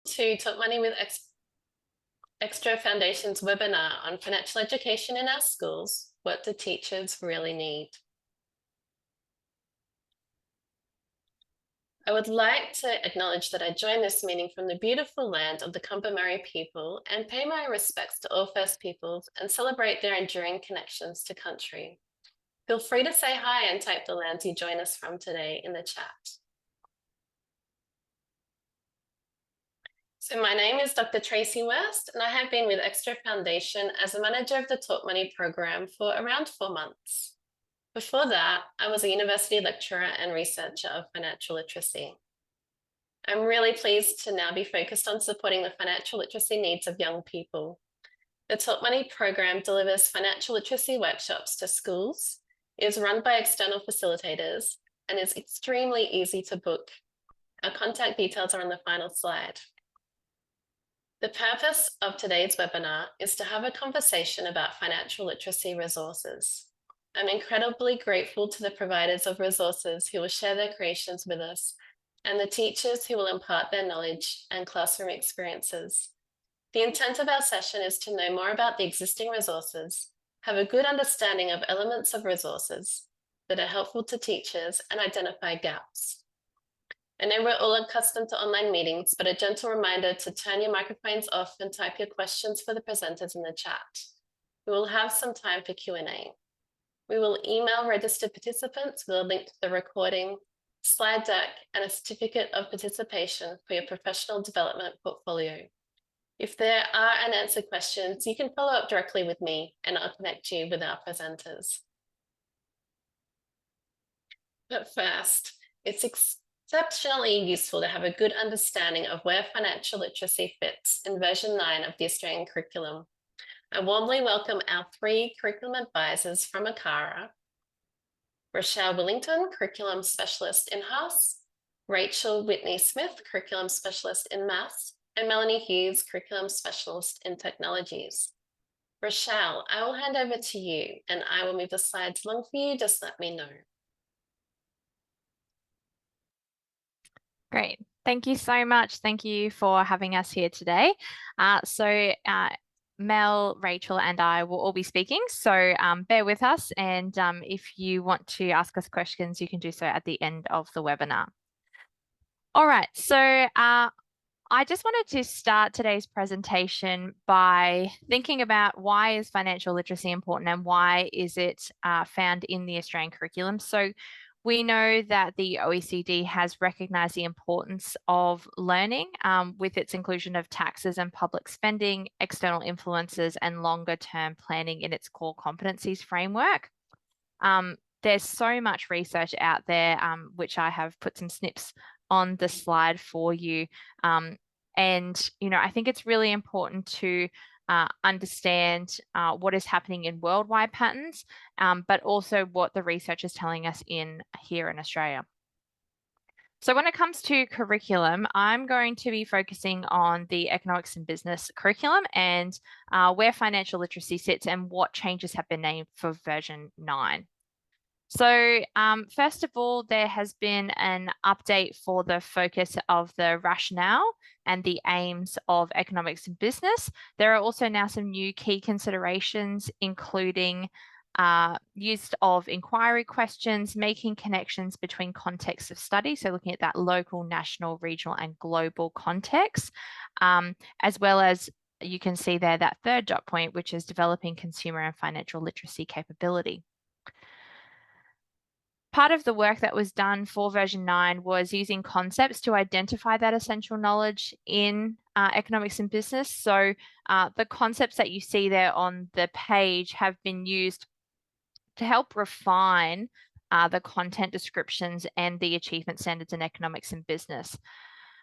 to Talk Money with Ecstra Foundation's webinar on financial education in our schools. What do teachers really need? I would like to acknowledge that I join this meeting from the beautiful land of the Kombumerri people and pay my respects to all First Peoples and celebrate their enduring connections to country. Feel free to say hi and type the lands you join us from today in the chat. So my name is Dr. Tracy West, and I have been with Ecstra Foundation as a manager of the Talk Money program for around 4 months. Before that, I was a university lecturer and researcher of financial literacy. I'm really pleased to now be focused on supporting the financial literacy needs of young people. The Talk Money program delivers financial literacy workshops to schools, is run by external facilitators, and is extremely easy to book. Our contact details are on the final slide. The purpose of today's webinar is to have a conversation about financial literacy resources. I'm incredibly grateful to the providers of resources who will share their creations with us and the teachers who will impart their knowledge and classroom experiences. The intent of our session is to know more about the existing resources, have a good understanding of elements of resources that are helpful to teachers, and identify gaps. I know we're all accustomed to online meetings, but a gentle reminder to turn your microphones off and type your questions for the presenters in the chat. We will have some time for Q&A. We will email registered participants with a link to the recording, slide deck, and a certificate of participation for your professional development portfolio. If there are unanswered questions, you can follow up directly with me and I'll connect you with our presenters. But first, it's exceptionally useful to have a good understanding of where financial literacy fits in version 9 of the Australian curriculum. I warmly welcome our 3 curriculum advisors from ACARA: Rochelle Willington, Curriculum Specialist in-house, Rachel Whitney-Smith, Curriculum Specialist in Maths, and Melanie Hughes, Curriculum Specialist in Technologies. Rochelle, I will hand over to you and I will move the slides along for you. Just let me know. Great. Thank you so much. Thank you for having us here today. Mel, Rachel, and I will all be speaking, so bear with us. And if you want to ask us questions, you can do so at the end of the webinar. All right, so I just wanted to start today's presentation by thinking about why is financial literacy important and why is it found in the Australian curriculum. So we know that the OECD has recognised the importance of learning with its inclusion of taxes and public spending, external influences, and longer-term planning in its core competencies framework. There's so much research out there, which I have put some snips on the slide for you. And, I think it's really important to understand what is happening in worldwide patterns, but also what the research is telling us here in Australia. So when it comes to curriculum, I'm going to be focusing on the economics and business curriculum and where financial literacy sits and what changes have been made for version 9. So first of all, there has been an update for the focus of the rationale and the aims of economics and business. There are also now some new key considerations, including use of inquiry questions, making connections between contexts of study, so looking at that local, national, regional, and global context, as well as you can see there that third dot point, which is developing consumer and financial literacy capability. Part of the work that was done for version 9 was using concepts to identify that essential knowledge in economics and business. So the concepts that you see there on the page have been used to help refine the content descriptions and the achievement standards in economics and business.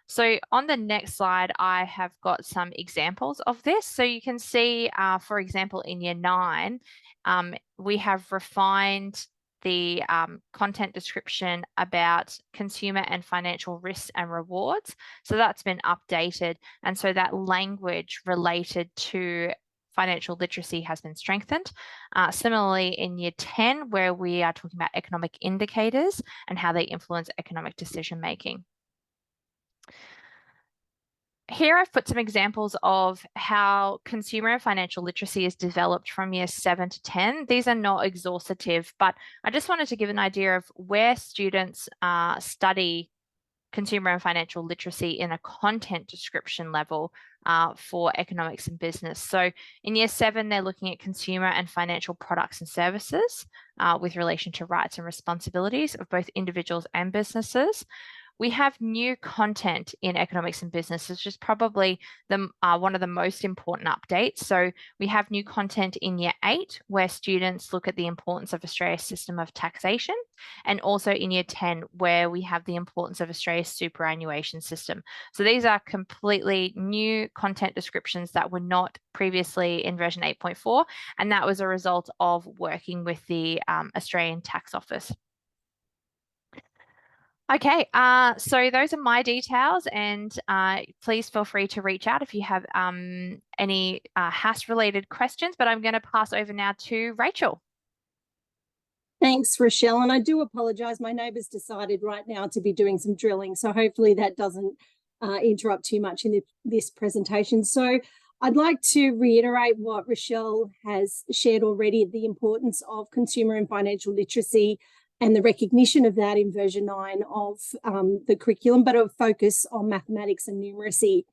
So on the next slide, I have got some examples of this. So you can see, for example, in year 9, we have refined the content description about consumer and financial risks and rewards. So that's been updated. And so that language related to financial literacy has been strengthened. Similarly, in year 10, where we are talking about economic indicators and how they influence economic decision making. here I've put some examples of how consumer and financial literacy is developed from year 7 to 10. These are not exhaustive, but I just wanted to give an idea of where students study consumer and financial literacy in a content description level for economics and business. So in year 7, they're looking at consumer and financial products and services with relation to rights and responsibilities of both individuals and businesses. We have new content in economics and business, which is probably one of the most important updates. So we have new content in year 8, where students look at the importance of Australia's system of taxation, and also in year 10, where we have the importance of Australia's superannuation system. So these are completely new content descriptions that were not previously in version 8.4, and that was a result of working with the Australian Tax Office. Okay, so those are my details, and please feel free to reach out if you have any HASS-related questions, but I'm going to pass over now to Rachel. Thanks, Rochelle, and I do apologise. My neighbour's decided right now to be doing some drilling, so hopefully that doesn't interrupt too much in this presentation. So I'd like to reiterate what Rochelle has shared already, the importance of consumer and financial literacy and the recognition of that in version 9 of the curriculum, but a focus on mathematics and numeracy.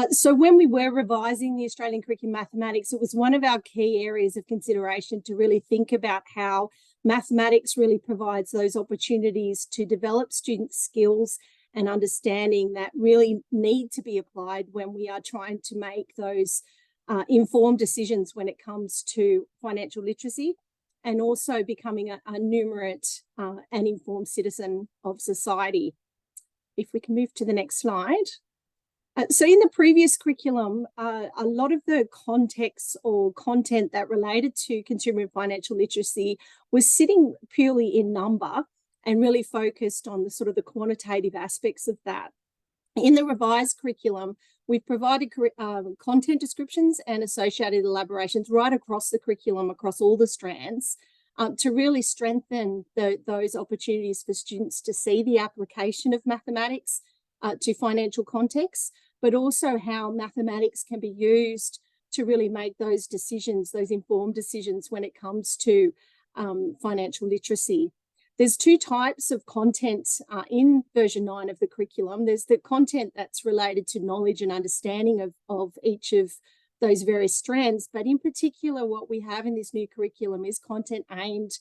So when we were revising the Australian curriculum mathematics, it was one of our key areas of consideration to really think about how mathematics really provides those opportunities to develop student skills and understanding that really need to be applied when we are trying to make those informed decisions when it comes to financial literacy, and also becoming a numerate and informed citizen of society. If we can move to the next slide. So in the previous curriculum, a lot of the context or content that related to consumer and financial literacy was sitting purely in number and really focused on the sort of the quantitative aspects of that. In the revised curriculum, we've provided content descriptions and associated elaborations right across the curriculum, across all the strands, to really strengthen those opportunities for students to see the application of mathematics to financial contexts, but also how mathematics can be used to really make those decisions, those informed decisions when it comes to financial literacy. There's 2 types of content in version 9 of the curriculum. There's the content that's related to knowledge and understanding of each of those various strands, but in particular what we have in this new curriculum is content aimed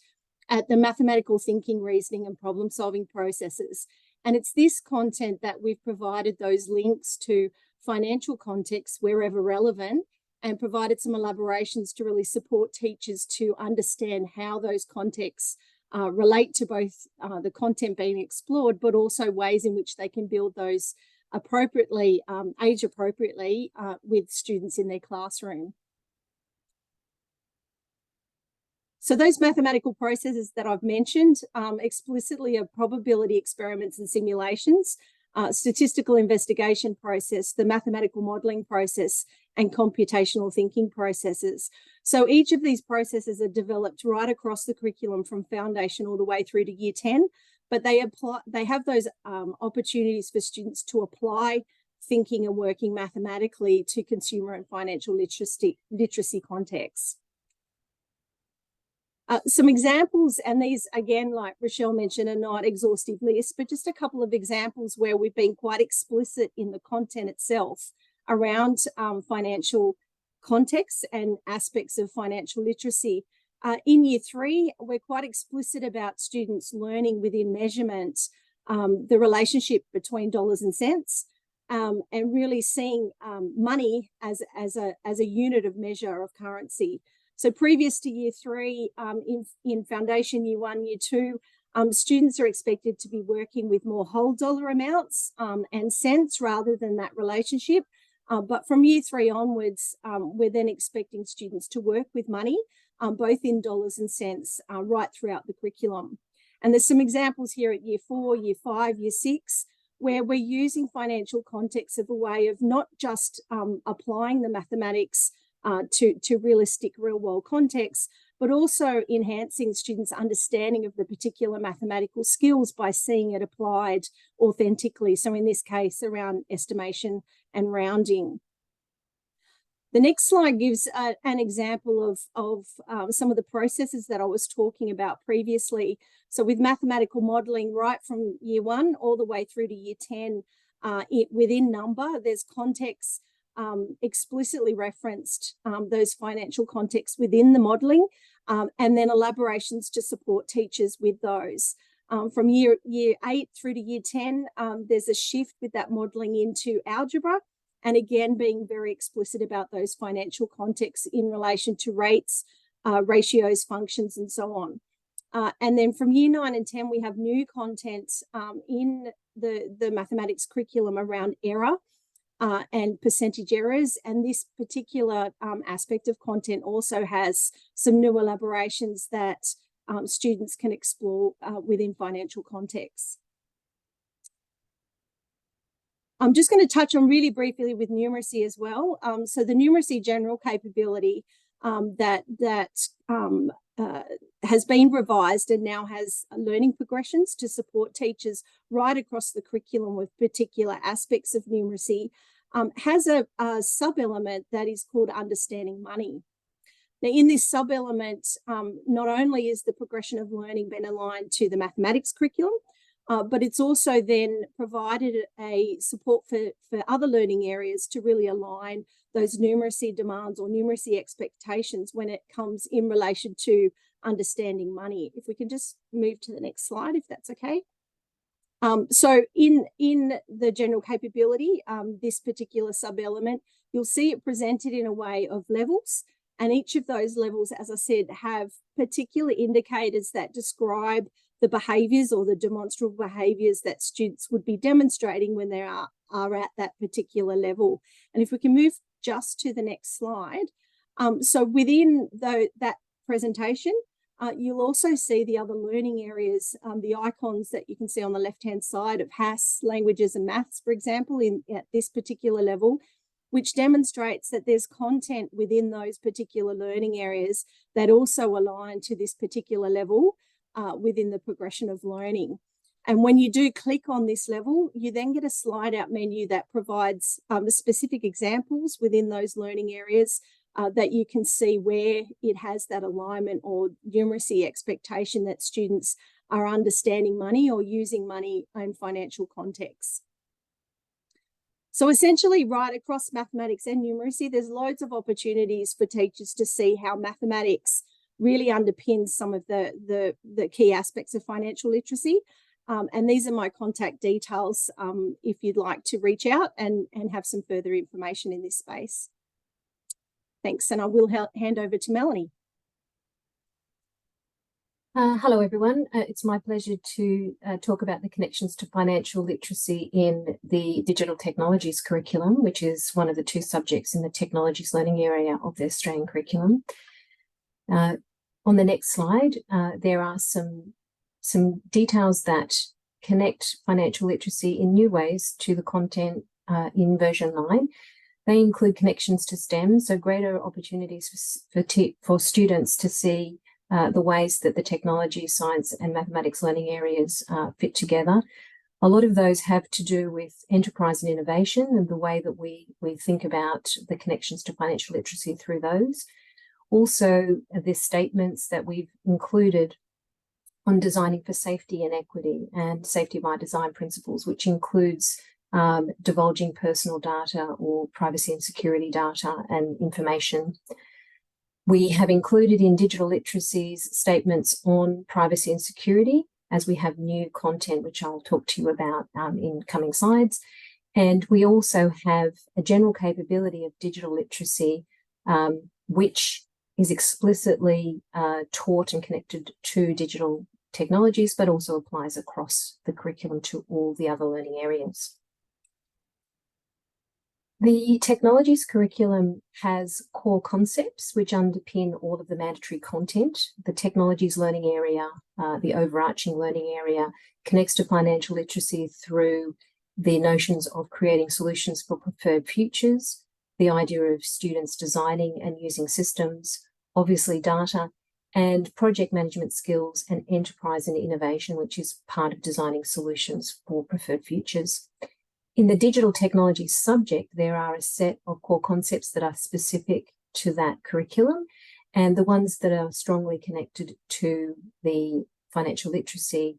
at the mathematical thinking, reasoning and problem solving processes. And it's this content that we've provided those links to financial contexts wherever relevant, and provided some elaborations to really support teachers to understand how those contexts relate to both the content being explored, but also ways in which they can build those appropriately, age appropriately with students in their classroom. So those mathematical processes that I've mentioned explicitly are probability experiments and simulations, statistical investigation process, the mathematical modelling process, and computational thinking processes. So each of these processes are developed right across the curriculum from foundation all the way through to year 10, but they have those opportunities for students to apply thinking and working mathematically to consumer and financial literacy contexts. Some examples, and these again, like Rochelle mentioned, are not exhaustive lists, but just a couple of examples where we've been quite explicit in the content itself around financial contexts and aspects of financial literacy. In year 3, we're quite explicit about students learning within measurement the relationship between dollars and cents, and really seeing money as a unit of measure of currency. So previous to year 3, in foundation year 1, year 2, students are expected to be working with more whole dollar amounts and cents rather than that relationship. But from year 3 onwards, we're then expecting students to work with money, both in dollars and cents, right throughout the curriculum. And there's some examples here at year 4, year 5, year 6, where we're using financial context as a way of not just applying the mathematics to realistic real-world contexts, but also enhancing students' understanding of the particular mathematical skills by seeing it applied authentically. So in this case, around estimation and rounding. The next slide gives an example of some of the processes that I was talking about previously. So with mathematical modelling, right from year 1 all the way through to year 10, within number, there's contexts explicitly referenced, those financial contexts within the modelling, and then elaborations to support teachers with those. From year 8 through to year 10, there's a shift with that modelling into algebra, and again, being very explicit about those financial contexts in relation to rates, ratios, functions, and so on. And then from year 9 and 10, we have new content in the mathematics curriculum around error and percentage errors. And this particular aspect of content also has some new elaborations that students can explore within financial contexts. I'm just going to touch on really briefly with numeracy as well. So the numeracy general capability that has been revised and now has learning progressions to support teachers right across the curriculum with particular aspects of numeracy, has a sub-element that is called understanding money. Now, in this sub-element, not only is the progression of learning been aligned to the mathematics curriculum, but it's also then provided a support for other learning areas to really align those numeracy demands or numeracy expectations when it comes in relation to understanding money. If we can just move to the next slide, if that's okay. So in the general capability, this particular sub-element, you'll see it presented in a way of levels. And each of those levels, as I said, have particular indicators that describe the behaviours or the demonstrable behaviours that students would be demonstrating when they are at that particular level. And if we can move just to the next slide. So within that presentation, you'll also see the other learning areas, the icons that you can see on the left-hand side of HASS, languages and maths, for example, at this particular level, which demonstrates that there's content within those particular learning areas that also align to this particular level within the progression of learning. And when you do click on this level, you then get a slide out menu that provides specific examples within those learning areas that you can see where it has that alignment or numeracy expectation that students are understanding money or using money in financial contexts. So essentially, right across mathematics and numeracy, there's loads of opportunities for teachers to see how mathematics really underpins some of the key aspects of financial literacy. And these are my contact details if you'd like to reach out and have some further information in this space. Thanks, and I will hand over to Melanie. Hello, everyone. It's my pleasure to talk about the connections to financial literacy in the digital technologies curriculum, which is one of the 2 subjects in the technologies learning area of the Australian curriculum. On the next slide, there are some details that connect financial literacy in new ways to the content in version 9. They include connections to STEM, so greater opportunities for students to see the ways that the technology, science and mathematics learning areas fit together. A lot of those have to do with enterprise and innovation and the way that we think about the connections to financial literacy through those. Also, the statements that we've included on designing for safety and equity and safety by design principles, which includes divulging personal data or privacy and security data and information. We have included in digital literacies statements on privacy and security as we have new content, which I'll talk to you about in coming slides. And we also have a general capability of digital literacy, which is explicitly taught and connected to digital technologies, but also applies across the curriculum to all the other learning areas. The technologies curriculum has core concepts which underpin all of the mandatory content. The technologies learning area, the overarching learning area, connects to financial literacy through the notions of creating solutions for preferred futures, the idea of students designing and using systems, obviously data, and project management skills and enterprise and innovation, which is part of designing solutions for preferred futures. In the digital technology subject, there are a set of core concepts that are specific to that curriculum, and the ones that are strongly connected to the financial literacy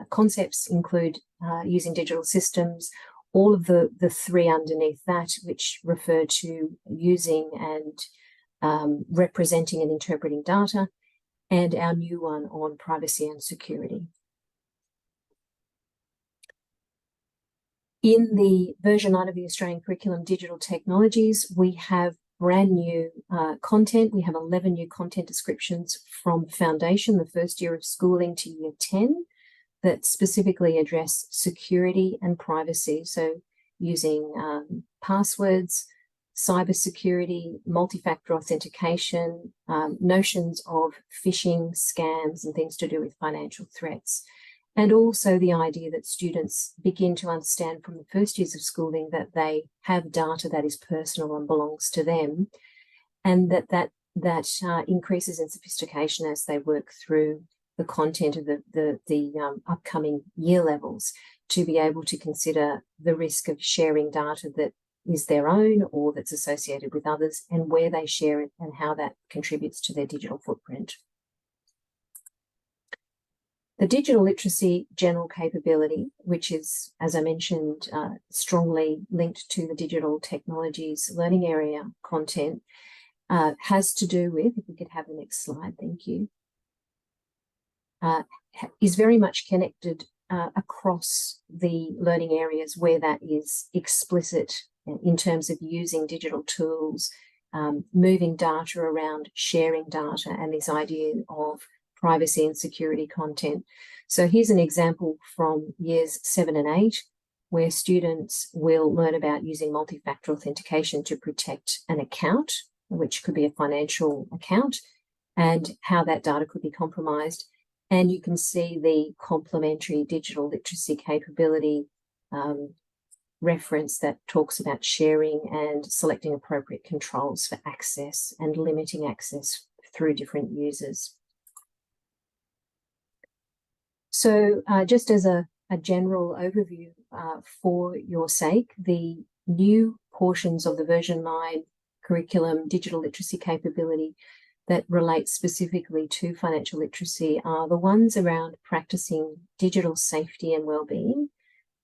concepts include using digital systems, all of the three underneath that, which refer to using and representing and interpreting data, and our new one on privacy and security. In the version 9 of the Australian Curriculum Digital Technologies, we have brand new content. We have 11 new content descriptions from Foundation, the first year of schooling, to year 10, that specifically address security and privacy. So using passwords, cybersecurity, multi-factor authentication, notions of phishing, scams, and things to do with financial threats. And also the idea that students begin to understand from the first years of schooling that they have data that is personal and belongs to them, and that increases in sophistication as they work through the content of the upcoming year levels, to be able to consider the risk of sharing data that is their own or that's associated with others, and where they share it and how that contributes to their digital footprint. The digital literacy general capability, which is, as I mentioned, strongly linked to the digital technologies learning area content, has to do with, if we could have the next slide, thank you, is very much connected across the learning areas where that is explicit in terms of using digital tools, moving data around, sharing data, and this idea of privacy and security content. So here's an example from years 7 and 8, where students will learn about using multi-factor authentication to protect an account, which could be a financial account, and how that data could be compromised. And you can see the complementary digital literacy capability reference that talks about sharing and selecting appropriate controls for access and limiting access through different users. So just as a general overview for your sake, the new portions of the version 9 curriculum digital literacy capability that relate specifically to financial literacy are the ones around practicing digital safety and well-being,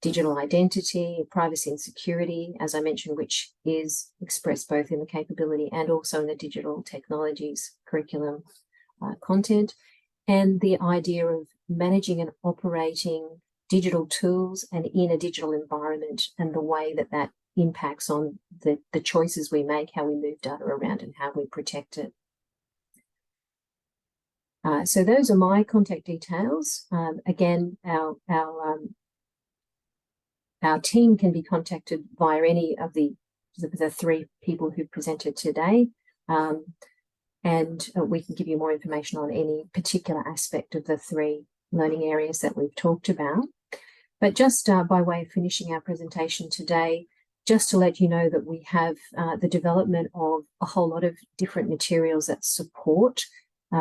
digital identity, privacy and security, as I mentioned, which is expressed both in the capability and also in the digital technologies curriculum content, and the idea of managing and operating digital tools and in a digital environment, and the way that that impacts on the choices we make, how we move data around, and how we protect it. So those are my contact details. Again, our team can be contacted via any of the 3 people who presented today. And we can give you more information on any particular aspect of the 3 learning areas that we've talked about. But just by way of finishing our presentation today, just to let you know that we have the development of a whole lot of different materials that support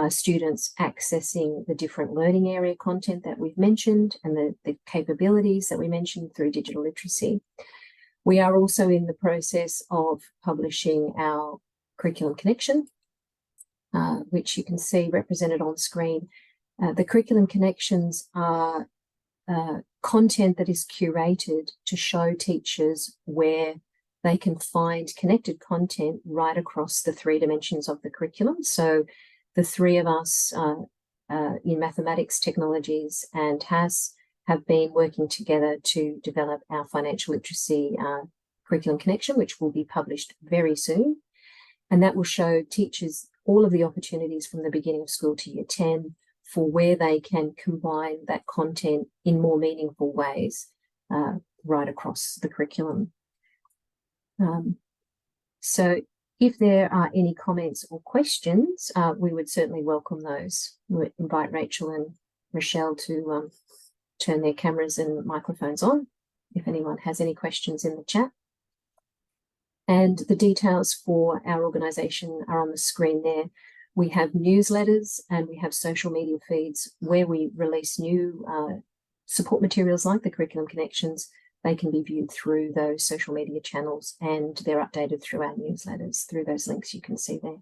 students accessing the different learning area content that we've mentioned, and the capabilities that we mentioned through digital literacy. We are also in the process of publishing our curriculum connection, which you can see represented on screen. The curriculum connections are content that is curated to show teachers where they can find connected content right across the 3 dimensions of the curriculum. So the 3 of us in mathematics, technologies, and HAS have been working together to develop our financial literacy curriculum connection, which will be published very soon. And that will show teachers all of the opportunities from the beginning of school to year 10 for where they can combine that content in more meaningful ways right across the curriculum. So if there are any comments or questions, we would certainly welcome those. We would invite Rachel and Rochelle to turn their cameras and microphones on if anyone has any questions in the chat. And the details for our organisation are on the screen there. We have newsletters and we have social media feeds where we release new support materials like the curriculum connections they can be viewed through those social media channels, and they're updated through our newsletters through those links you can see there.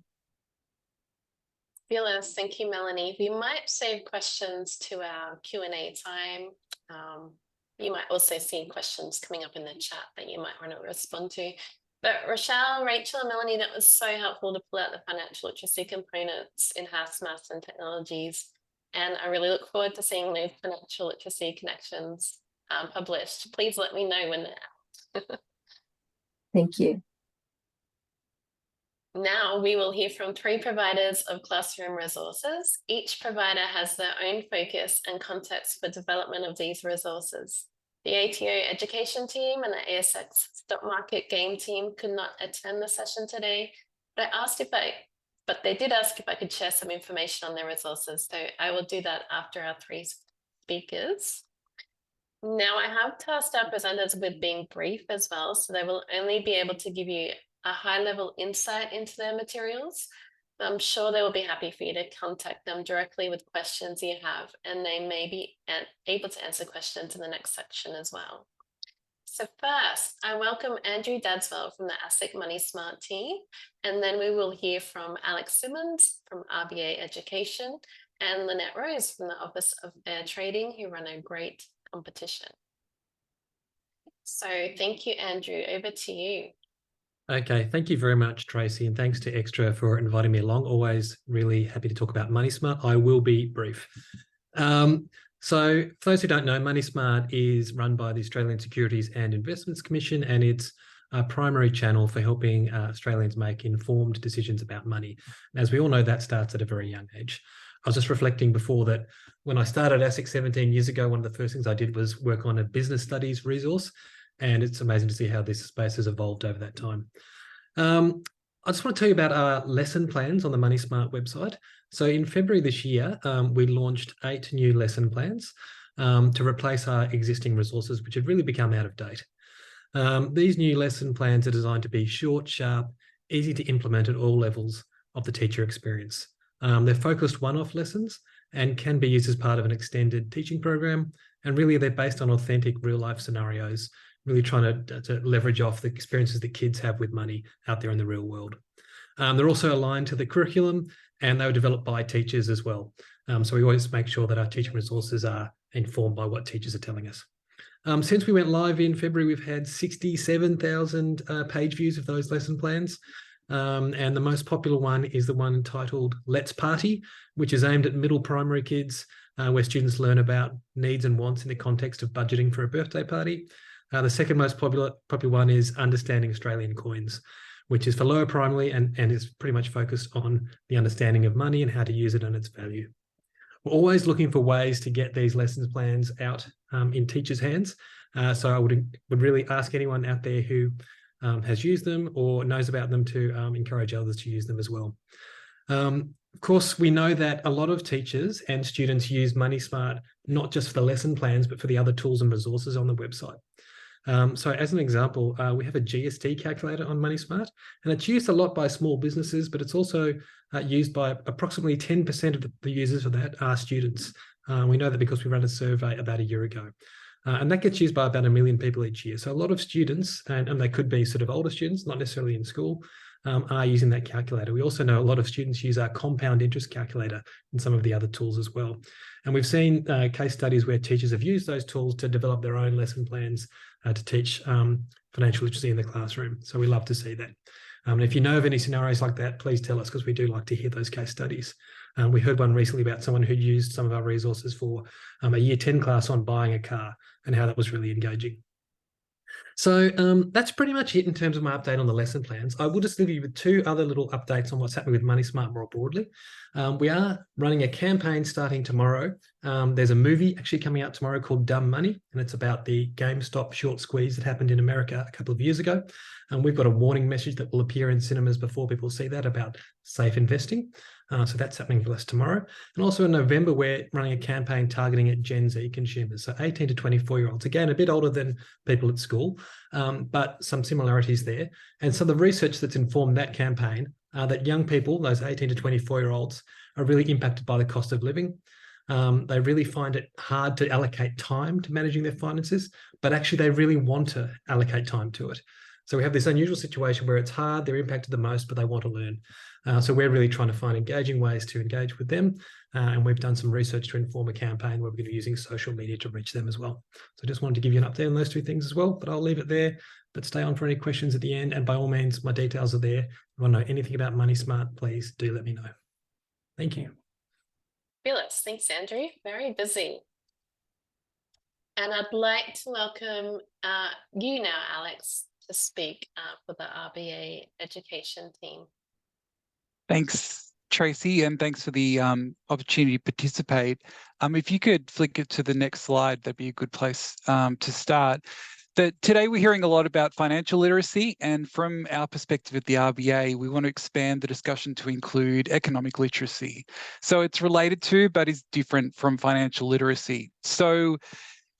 Fabulous. Thank you, Melanie. We might save questions to our Q&A time. You might also see questions coming up in the chat that you might want to respond to. But Rochelle, Rachel, and Melanie, that was so helpful to pull out the financial literacy components in house maths and technologies. And I really look forward to seeing those financial literacy connections published. Please let me know when they're out. Thank you. Now we will hear from 3 providers of classroom resources. Each provider has their own focus and context for development of these resources. The ATO education team and the ASX stock market game team could not attend the session today, but they did ask if I could share some information on their resources. So I will do that after our 3 speakers. Now I have tasked our presenters with being brief as well, so they will only be able to give you a high-level insight into their materials. I'm sure they will be happy for you to contact them directly with questions you have, and they may be able to answer questions in the next section as well. So first, I welcome Andrew Dadswell from the ASIC Money Smart team, and then we will hear from Alex Simmons from RBA Education and Lynette Rose from the Office of Fair Trading, who run a great competition. So thank you, Andrew. Over to you. Okay, thank you very much, Tracy, and thanks to Ecstra for inviting me along. Always really happy to talk about Money Smart. I will be brief. So for those who don't know, Money Smart is run by the Australian Securities and Investments Commission, and it's a primary channel for helping Australians make informed decisions about money. As we all know, that starts at a very young age. I was just reflecting before that when I started ASIC 17 years ago, one of the first things I did was work on a business studies resource. And it's amazing to see how this space has evolved over that time. I just want to tell you about our lesson plans on the Money Smart website. So in February this year, we launched 8 new lesson plans to replace our existing resources, which had really become out of date. These new lesson plans are designed to be short, sharp, easy to implement at all levels of the teacher experience. They're focused one-off lessons and can be used as part of an extended teaching program. And really, they're based on authentic real-life scenarios, really trying to leverage off the experiences that kids have with money out there in the real world. They're also aligned to the curriculum, and they were developed by teachers as well. So we always make sure that our teaching resources are informed by what teachers are telling us. Since we went live in February, we've had 67,000 page views of those lesson plans. And the most popular one is the one titled Let's Party, which is aimed at middle primary kids, where students learn about needs and wants in the context of budgeting for a birthday party. The second most popular one is Understanding Australian Coins, which is for lower primary and is pretty much focused on the understanding of money and how to use it and its value. We're always looking for ways to get these lessons plans out in teachers' hands. So I would really ask anyone out there who has used them or knows about them to encourage others to use them as well. Of course, we know that a lot of teachers and students use Money Smart not just for the lesson plans, but for the other tools and resources on the website. So as an example, we have a GST calculator on Money Smart, and it's used a lot by small businesses, but it's also used by approximately 10% of the users of that are students. We know that because we ran a survey about a year ago. And that gets used by about 1 million people each year. So a lot of students, and they could be sort of older students, not necessarily in school, are using that calculator. We also know a lot of students use our compound interest calculator and some of the other tools as well. And we've seen case studies where teachers have used those tools to develop their own lesson plans to teach financial literacy in the classroom. So we love to see that. If you know of any scenarios like that, please tell us, because we do like to hear those case studies. We heard one recently about someone who used some of our resources for a year 10 class on buying a car and how that was really engaging. So that's pretty much it in terms of my update on the lesson plans. I will just leave you with 2 other little updates on what's happening with Money Smart more broadly. We are running a campaign starting tomorrow. There's a movie actually coming out tomorrow called Dumb Money, and it's about the GameStop short squeeze that happened in America a couple of years ago. And we've got a warning message that will appear in cinemas before people see that about safe investing. So that's happening for us tomorrow. And also in November, we're running a campaign targeting at Gen Z consumers, so 18 to 24-year-olds. Again, a bit older than people at school, but some similarities there. And so the research that's informed that campaign are that young people, those 18 to 24-year-olds, are really impacted by the cost of living. They really find it hard to allocate time to managing their finances, but actually they really want to allocate time to it. So we have this unusual situation where it's hard, they're impacted the most, but they want to learn. So we're really trying to find engaging ways to engage with them. And we've done some research to inform a campaign where we're going to be using social media to reach them as well. So I just wanted to give you an update on those two things as well, but I'll leave it there. But stay on for any questions at the end. And by all means, my details are there. If you want to know anything about Money Smart, please do let me know. Thank you. Fabulous. Thanks, Andrew. Very busy. And I'd like to welcome you now, Alex, to speak for the RBA education team. Thanks, Tracy, and thanks for the opportunity to participate. If you could flick it to the next slide, that'd be a good place to start. Today we're hearing a lot about financial literacy, and from our perspective at the RBA, we want to expand the discussion to include economic literacy. So it's related to, but is different from financial literacy. So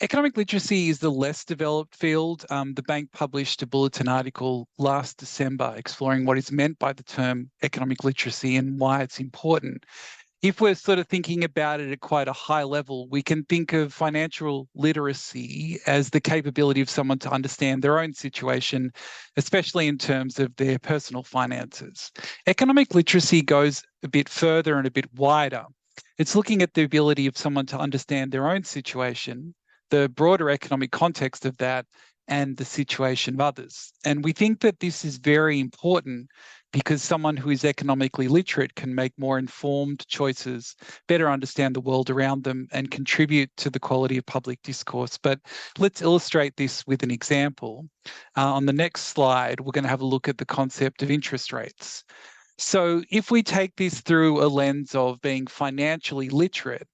economic literacy is the less developed field. The bank published a bulletin article last December exploring what is meant by the term economic literacy and why it's important. If we're sort of thinking about it at quite a high level, we can think of financial literacy as the capability of someone to understand their own situation, especially in terms of their personal finances. Economic literacy goes a bit further and a bit wider. It's looking at the ability of someone to understand their own situation, the broader economic context of that, and the situation of others. And we think that this is very important because someone who is economically literate can make more informed choices, better understand the world around them, and contribute to the quality of public discourse. But let's illustrate this with an example. On the next slide, we're going to have a look at the concept of interest rates. So if we take this through a lens of being financially literate,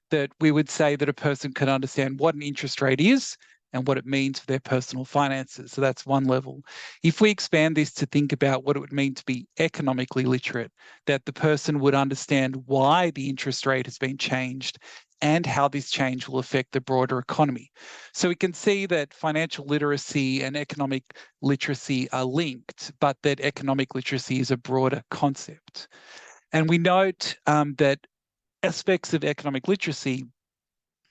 that we would say that a person can understand what an interest rate is and what it means for their personal finances. So that's one level. If we expand this to think about what it would mean to be economically literate, that the person would understand why the interest rate has been changed and how this change will affect the broader economy. So we can see that financial literacy and economic literacy are linked, but that economic literacy is a broader concept. And we note that aspects of economic literacy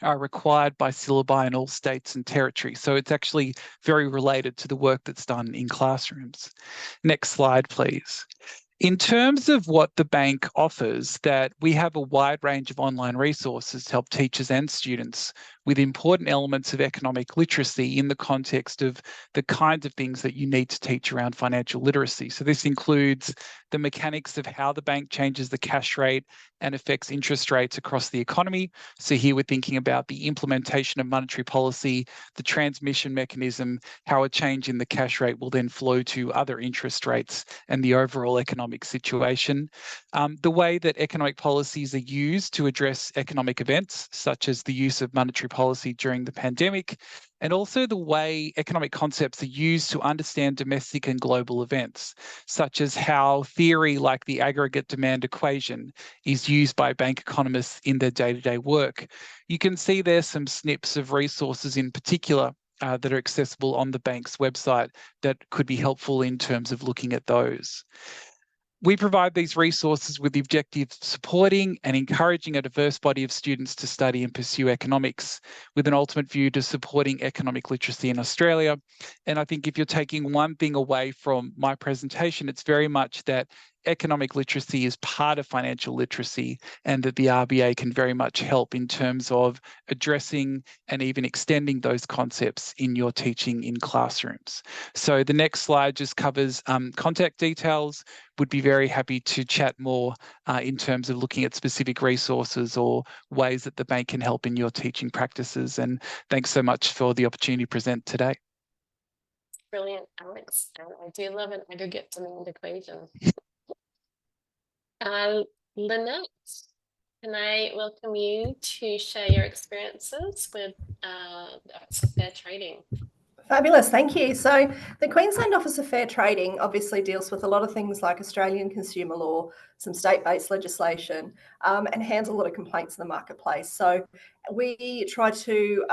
are required by syllabi in all states and territories. So it's actually very related to the work that's done in classrooms. Next slide, please. In terms of what the bank offers, that we have a wide range of online resources to help teachers and students with important elements of economic literacy in the context of the kinds of things that you need to teach around financial literacy. So this includes the mechanics of how the bank changes the cash rate and affects interest rates across the economy. So here we're thinking about the implementation of monetary policy, the transmission mechanism, how a change in the cash rate will then flow to other interest rates and the overall economic situation. The way that economic policies are used to address economic events, such as the use of monetary policy during the pandemic, and also the way economic concepts are used to understand domestic and global events, such as how theory like the aggregate demand equation is used by bank economists in their day-to-day work. You can see there some snips of resources in particular that are accessible on the bank's website that could be helpful in terms of looking at those. We provide these resources with the objective of supporting and encouraging a diverse body of students to study and pursue economics, with an ultimate view to supporting economic literacy in Australia. And I think if you're taking one thing away from my presentation, it's very much that economic literacy is part of financial literacy, and that the RBA can very much help in terms of addressing and even extending those concepts in your teaching in classrooms. So the next slide just covers contact details. Would be very happy to chat more in terms of looking at specific resources or ways that the bank can help in your teaching practices. And thanks so much for the opportunity to present today. Brilliant, Alex. And I do love an aggregate demand equation. Lynette, can I welcome you to share your experiences with the Office of Fair Trading? Fabulous, thank you. So the Queensland Office of Fair Trading obviously deals with a lot of things like Australian consumer law, some state-based legislation, and handles a lot of complaints in the marketplace. So we try to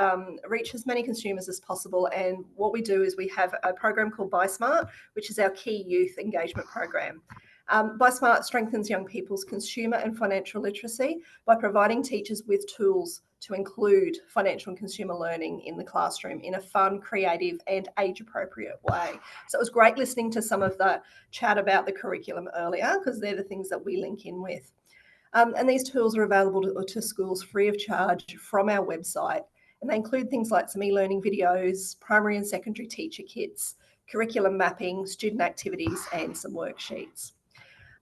reach as many consumers as possible, and what we do is we have a program called Buy Smart, which is our key youth engagement program. Buy Smart strengthens young people's consumer and financial literacy by providing teachers with tools to include financial and consumer learning in the classroom in a fun, creative and age-appropriate way. So it was great listening to some of the chat about the curriculum earlier, because they're the things that we link in with. And these tools are available to schools free of charge from our website. And they include things like some e-learning videos, primary and secondary teacher kits, curriculum mapping, student activities, and some worksheets.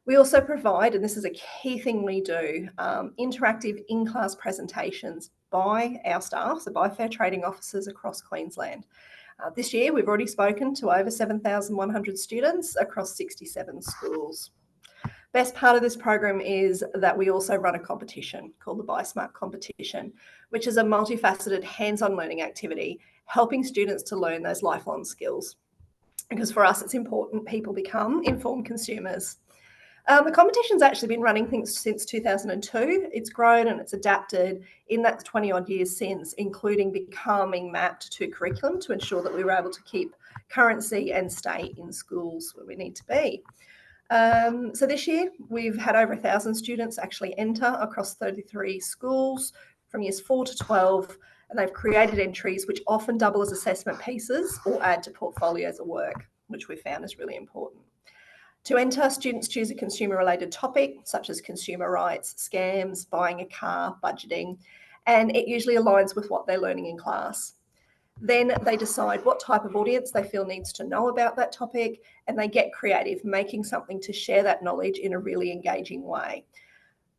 We also provide, and this is a key thing we do, interactive in-class presentations by our staff, so by fair trading officers across Queensland. This year, we've already spoken to over 7,100 students across 67 schools. Best part of this program is that we also run a competition called the Buy Smart competition, which is a multifaceted hands-on learning activity, helping students to learn those lifelong skills. Because for us, it's important people become informed consumers. The competition's actually been running since 2002. It's grown and it's adapted in that 20 odd years since, including becoming mapped to curriculum to ensure that we were able to keep currency and stay in schools where we need to be. So this year we've had over 1,000 students actually enter across 33 schools from years 4 to 12, and they've created entries which often double as assessment pieces or add to portfolios of work, which we found is really important. To enter, students choose a consumer-related topic, such as consumer rights, scams, buying a car, budgeting, and it usually aligns with what they're learning in class. Then they decide what type of audience they feel needs to know about that topic, and they get creative, making something to share that knowledge in a really engaging way.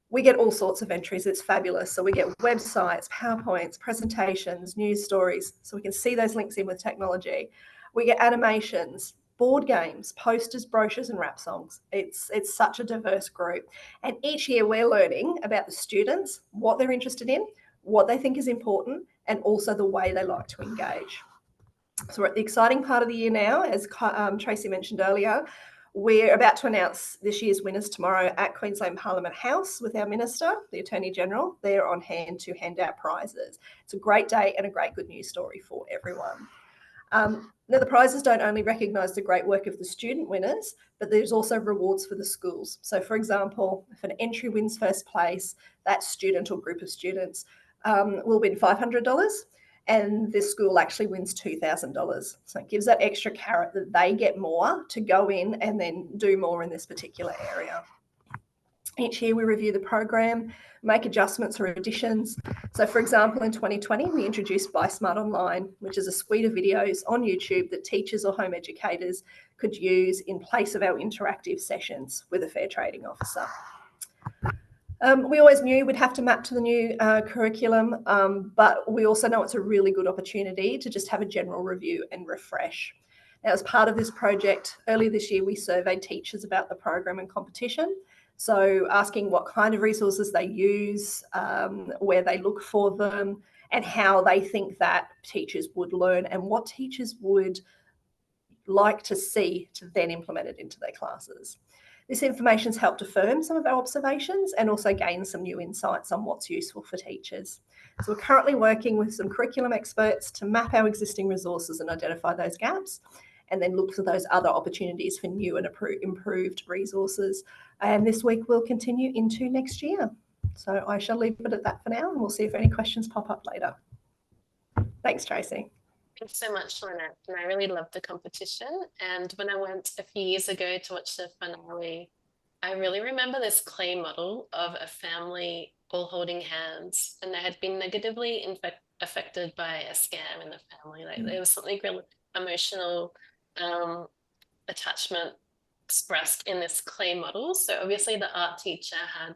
We get all sorts of entries. It's fabulous. So we get websites, PowerPoints, presentations, news stories, so we can see those links in with technology. We get animations, board games, posters, brochures, and rap songs. It's such a diverse group. And each year we're learning about the students, what they're interested in, what they think is important, and also the way they like to engage. So we're at the exciting part of the year now, as Tracy mentioned earlier. We're about to announce this year's winners tomorrow at Queensland Parliament House with our Minister, the Attorney General. They're on hand to hand out prizes. It's a great day and a great good news story for everyone. Now, the prizes don't only recognise the great work of the student winners, but there's also rewards for the schools. So, for example, if an entry wins first place, that student or group of students will win $500, and this school actually wins $2,000. So it gives that extra carrot that they get more to go in and then do more in this particular area. Each year we review the program, make adjustments or additions. So for example, in 2020, we introduced Buy Smart Online, which is a suite of videos on YouTube that teachers or home educators could use in place of our interactive sessions with a fair trading officer. We always knew we'd have to map to the new curriculum, but we also know it's a really good opportunity to just have a general review and refresh. Now, as part of this project, earlier this year, we surveyed teachers about the program and competition. So asking what kind of resources they use, where they look for them, and how they think that teachers would learn and what teachers would like to see to then implement it into their classes. This information has helped affirm some of our observations and also gain some new insights on what's useful for teachers. So we're currently working with some curriculum experts to map our existing resources and identify those gaps, and then look for those other opportunities for new and improved resources. And this week will continue into next year. So I shall leave it at that for now, and we'll see if any questions pop up later. Thanks, Tracy. Thanks so much, Lynette. And I really loved the competition. And when I went a few years ago to watch the finale, I really remember this clay model of a family all holding hands, and they had been negatively affected by a scam in the family. Like there was something real emotional attachment expressed in this clay model. So obviously the art teacher had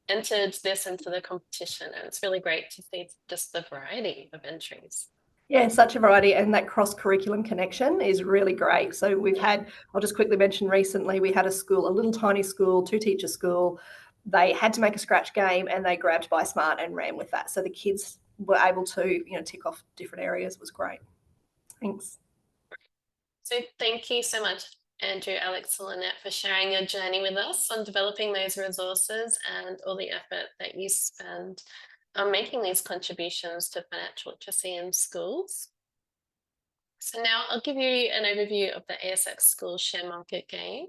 entered this into the competition, and it's really great to see just the variety of entries. Yeah, such a variety, and that cross-curriculum connection is really great. So we've had, I'll just quickly mention recently, we had a school, a little tiny school, 2-teacher school. They had to make a scratch game and they grabbed Buy Smart and ran with that. So the kids were able to, tick off different areas. It was great. Thanks. So thank you so much, Andrew, Alex, and Lynette, for sharing your journey with us on developing those resources and all the effort that you spend on making these contributions to financial literacy in schools. So now I'll give you an overview of the ASX Schools Share Market Game.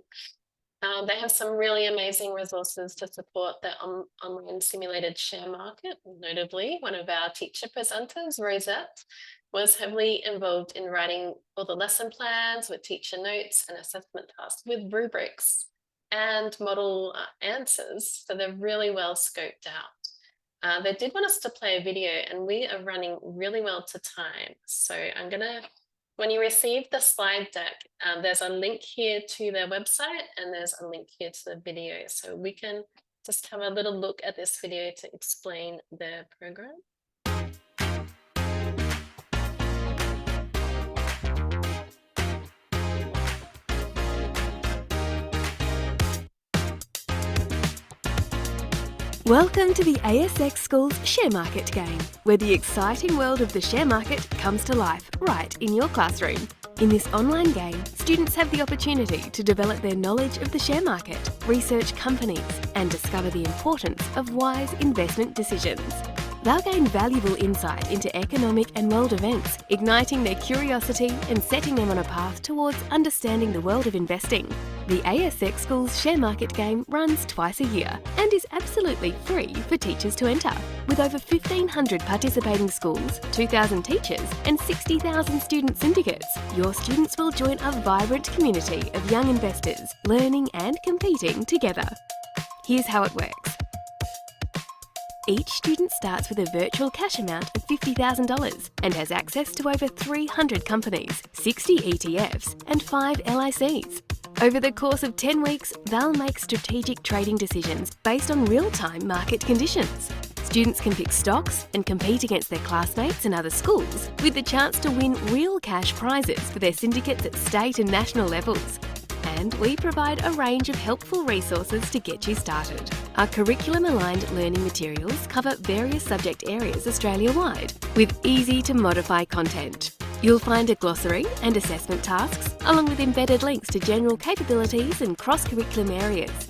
They have some really amazing resources to support the online simulated share market. Notably, one of our teacher presenters, Rosette, was heavily involved in writing all the lesson plans with teacher notes and assessment tasks with rubrics and model answers. So they're really well scoped out. They did want us to play a video, and we are running really well to time. So I'm going to, when you receive the slide deck, there's a link here to their website, and there's a link here to the video. So we can just have a little look at this video to explain their program. Welcome to the ASX Schools Share Market game, where the exciting world of the share market comes to life right in your classroom. In this online game, students have the opportunity to develop their knowledge of the share market, research companies, and discover the importance of wise investment decisions. They'll gain valuable insight into economic and world events, igniting their curiosity and setting them on a path towards understanding the world of investing. The ASX Schools Share Market game runs twice a year and is absolutely free for teachers to enter. With over 1,500 participating schools, 2,000 teachers, and 60,000 student syndicates, your students will join a vibrant community of young investors, learning and competing together. Here's how it works. Each student starts with a virtual cash amount of $50,000 and has access to over 300 companies, 60 ETFs, and 5 LICs. Over the course of 10 weeks, they'll make strategic trading decisions based on real-time market conditions. Students can pick stocks and compete against their classmates and other schools, with the chance to win real cash prizes for their syndicates at state and national levels. And we provide a range of helpful resources to get you started. Our curriculum-aligned learning materials cover various subject areas Australia-wide, with easy-to-modify content. You'll find a glossary and assessment tasks, along with embedded links to general capabilities and cross-curriculum areas.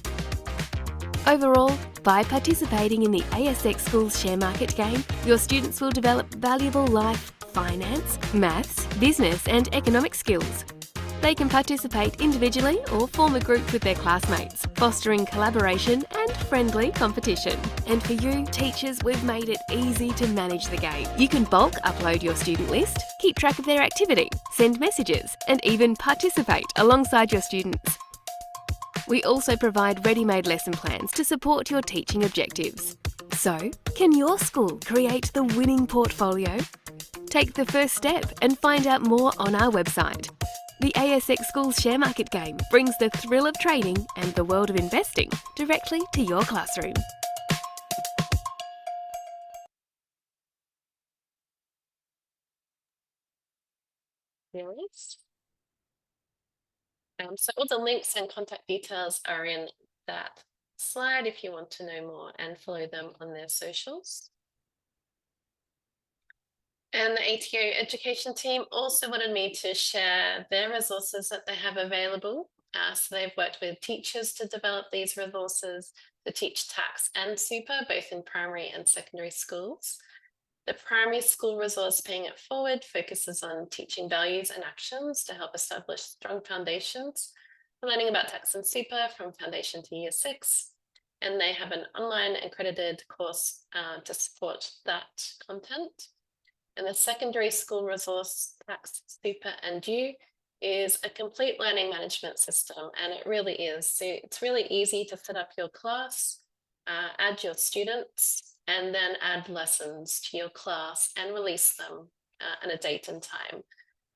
Overall, by participating in the ASX Schools Share Market game, your students will develop valuable life, finance, maths, business and economic skills. They can participate individually or form a group with their classmates, fostering collaboration and friendly competition. And for you, teachers, we've made it easy to manage the game. You can bulk upload your student list, keep track of their activity, send messages, and even participate alongside your students. We also provide ready-made lesson plans to support your teaching objectives. So, can your school create the winning portfolio? Take the first step and find out more on our website. The ASX Schools Share Market game brings the thrill of trading and the world of investing directly to your classroom. Yes. So all the links and contact details are in that slide if you want to know more and follow them on their socials. And the ATO education team also wanted me to share their resources that they have available. So they've worked with teachers to develop these resources to teach tax and super, both in primary and secondary schools. The primary school resource Paying It Forward focuses on teaching values and actions to help establish strong foundations for learning about tax and super from foundation to year 6. And they have an online accredited course to support that content. And the secondary school resource, Tax, Super and You, is a complete learning management system, and it really is. So it's really easy to set up your class, add your students, and then add lessons to your class and release them at a date and time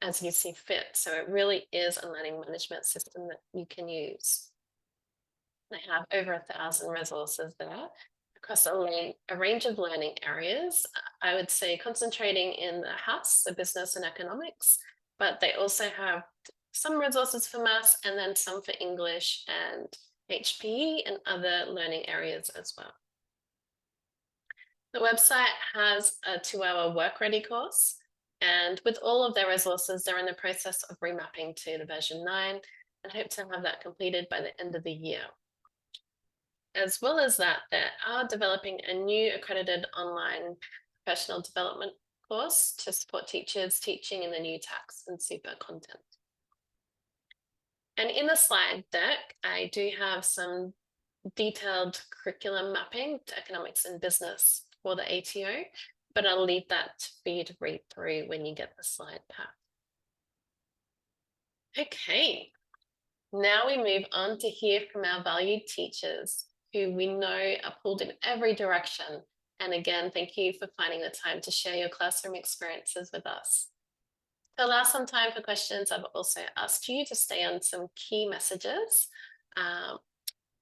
as you see fit. So it really is a learning management system that you can use. They have over 1,000 resources there across a range of learning areas. I would say concentrating in the house, so business and economics, but they also have some resources for maths and then some for English and HPE and other learning areas as well. The website has a 2-hour work ready course, and with all of their resources, they're in the process of remapping to the version 9 and hope to have that completed by the end of the year. As well as that, they are developing a new accredited online professional development course to support teachers teaching in the new tax and super content. And in the slide deck, I do have some detailed curriculum mapping to economics and business for the ATO, but I'll leave that for you to read through when you get the slide pack. Okay, now we move on to hear from our valued teachers who we know are pulled in every direction. And again, thank you for finding the time to share your classroom experiences with us. To allow some time for questions, I've also asked you to stay on some key messages.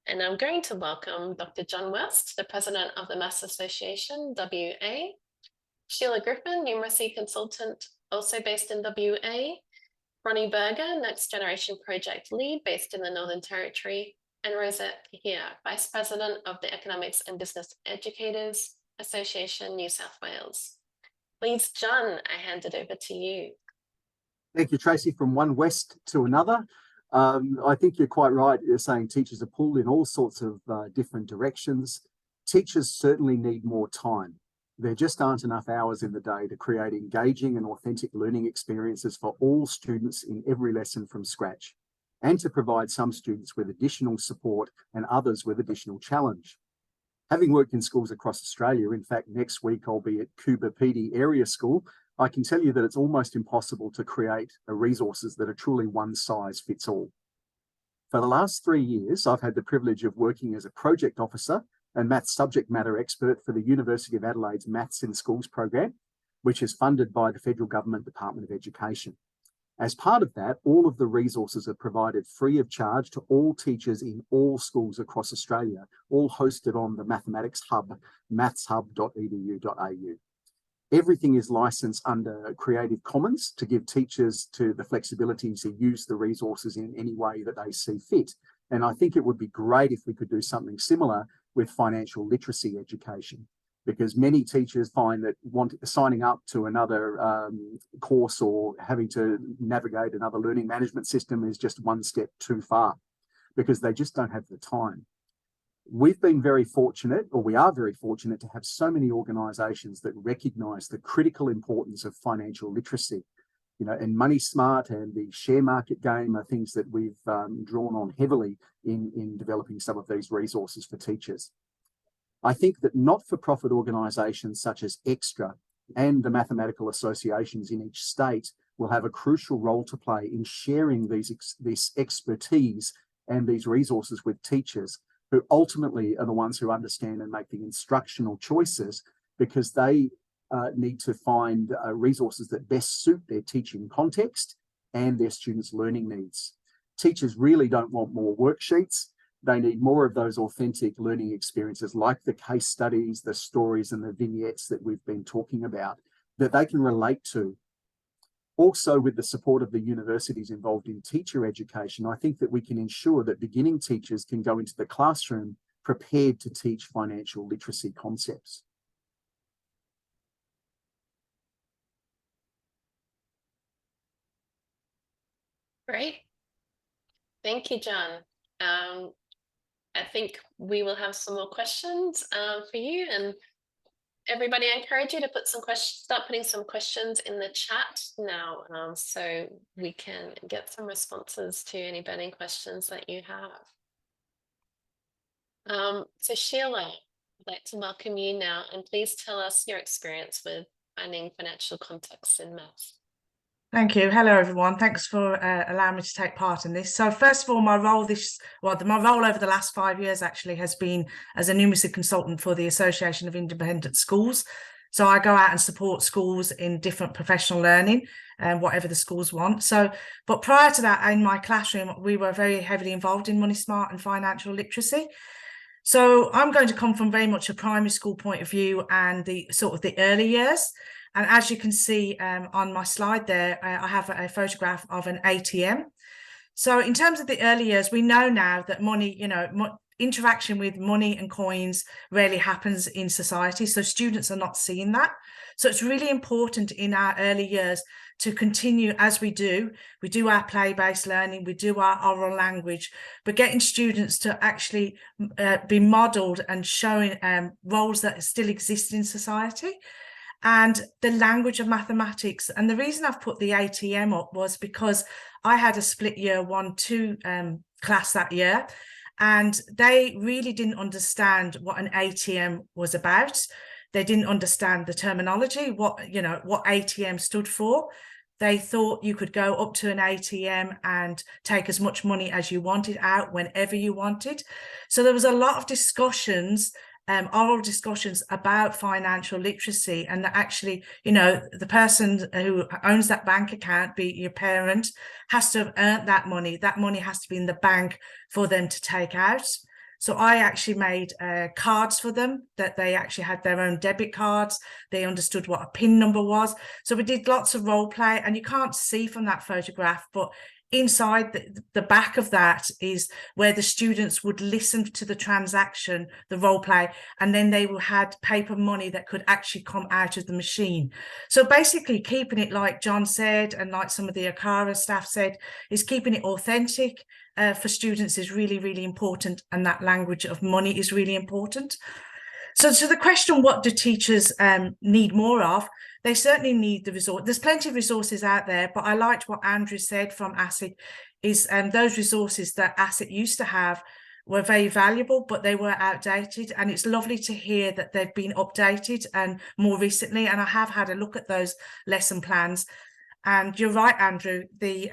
And I'm going to welcome Dr. John West, the President of the Maths Association, WA, Sheila Griffin, Numeracy Consultant, also based in WA, Ronnie Berger, Next Generation Project Lead, based in the Northern Territory, and Rosette here, Vice President of the Economics and Business Educators Association, New South Wales. Please, John, I hand it over to you. Thank you, Tracy. From one West to another. I think you're quite right. You're saying teachers are pulled in all sorts of different directions. Teachers certainly need more time. There just aren't enough hours in the day to create engaging and authentic learning experiences for all students in every lesson from scratch, and to provide some students with additional support and others with additional challenge. Having worked in schools across Australia, in fact, next week I'll be at Coober PD Area School, I can tell you that it's almost impossible to create resources that are truly one size fits all. For the last 3 years, I've had the privilege of working as a project officer and maths subject matter expert for the University of Adelaide's Maths in Schools program, which is funded by the Federal Government Department of Education. As part of that, all of the resources are provided free of charge to all teachers in all schools across Australia, all hosted on the mathematics hub, mathshub.edu.au. Everything is licensed under Creative Commons to give teachers the flexibility to use the resources in any way that they see fit. And I think it would be great if we could do something similar with financial literacy education, because many teachers find that signing up to another course or having to navigate another learning management system is just one step too far, because they just don't have the time. We've been very fortunate, or we are very fortunate, to have so many organisations that recognise the critical importance of financial literacy. You know, and Money Smart and the share market game are things that we've drawn on heavily in developing some of these resources for teachers. I think that not-for-profit organisations such as Ecstra and the mathematical associations in each state will have a crucial role to play in sharing this expertise and these resources with teachers, who ultimately are the ones who understand and make the instructional choices, because they need to find resources that best suit their teaching context and their students' learning needs. Teachers really don't want more worksheets. They need more of those authentic learning experiences, like the case studies, the stories, and the vignettes that we've been talking about, that they can relate to. Also, with the support of the universities involved in teacher education, I think that we can ensure that beginning teachers can go into the classroom prepared to teach financial literacy concepts. Great. Thank you, John. I think we will have some more questions for you, and everybody, I encourage you to put some questions, start putting some questions in the chat now, so we can get some responses to any burning questions that you have. So Sheila, I'd like to welcome you now, and please tell us your experience with finding financial context in maths. Thank you. Hello, everyone. Thanks for allowing me to take part in this. So first of all, my role over the last 5 years actually has been as a numeracy consultant for the Association of Independent Schools. So I go out and support schools in different professional learning and whatever the schools want. But prior to that, in my classroom, we were very heavily involved in Money Smart and financial literacy. So I'm going to come from very much a primary school point of view and the sort of the early years. And as you can see on my slide there, I have a photograph of an ATM. So in terms of the early years, we know now that money, interaction with money and coins rarely happens in society. So students are not seeing that. So it's really important in our early years to continue as we do our play-based learning, we do our oral language, but getting students to actually be modelled and showing roles that still exist in society. And the language of mathematics. And the reason I've put the ATM up was because I had a split year 1-2 class that year, and they really didn't understand what an ATM was about. They didn't understand the terminology, what ATM stood for. They thought you could go up to an ATM and take as much money as you wanted out whenever you wanted. So there was a lot of discussions, oral discussions about financial literacy, and that actually, the person who owns that bank account, be it your parent, has to have earned that money. That money has to be in the bank for them to take out. So I actually made cards for them, that they actually had their own debit cards. They understood what a PIN number was. So we did lots of role play, and you can't see from that photograph, but inside the back of that is where the students would listen to the transaction, the role play, and then they had paper money that could actually come out of the machine. So basically keeping it, like John said, and like some of the ACARA staff said, is keeping it authentic for students is really, really important, and that language of money is really important. So the question, what do teachers need more of? They certainly need the resource. There's plenty of resources out there, but I liked what Andrew said from ASIC, is those resources that ASIC used to have were very valuable, but they were outdated. And it's lovely to hear that they've been updated and more recently. And I have had a look at those lesson plans. And you're right, Andrew, the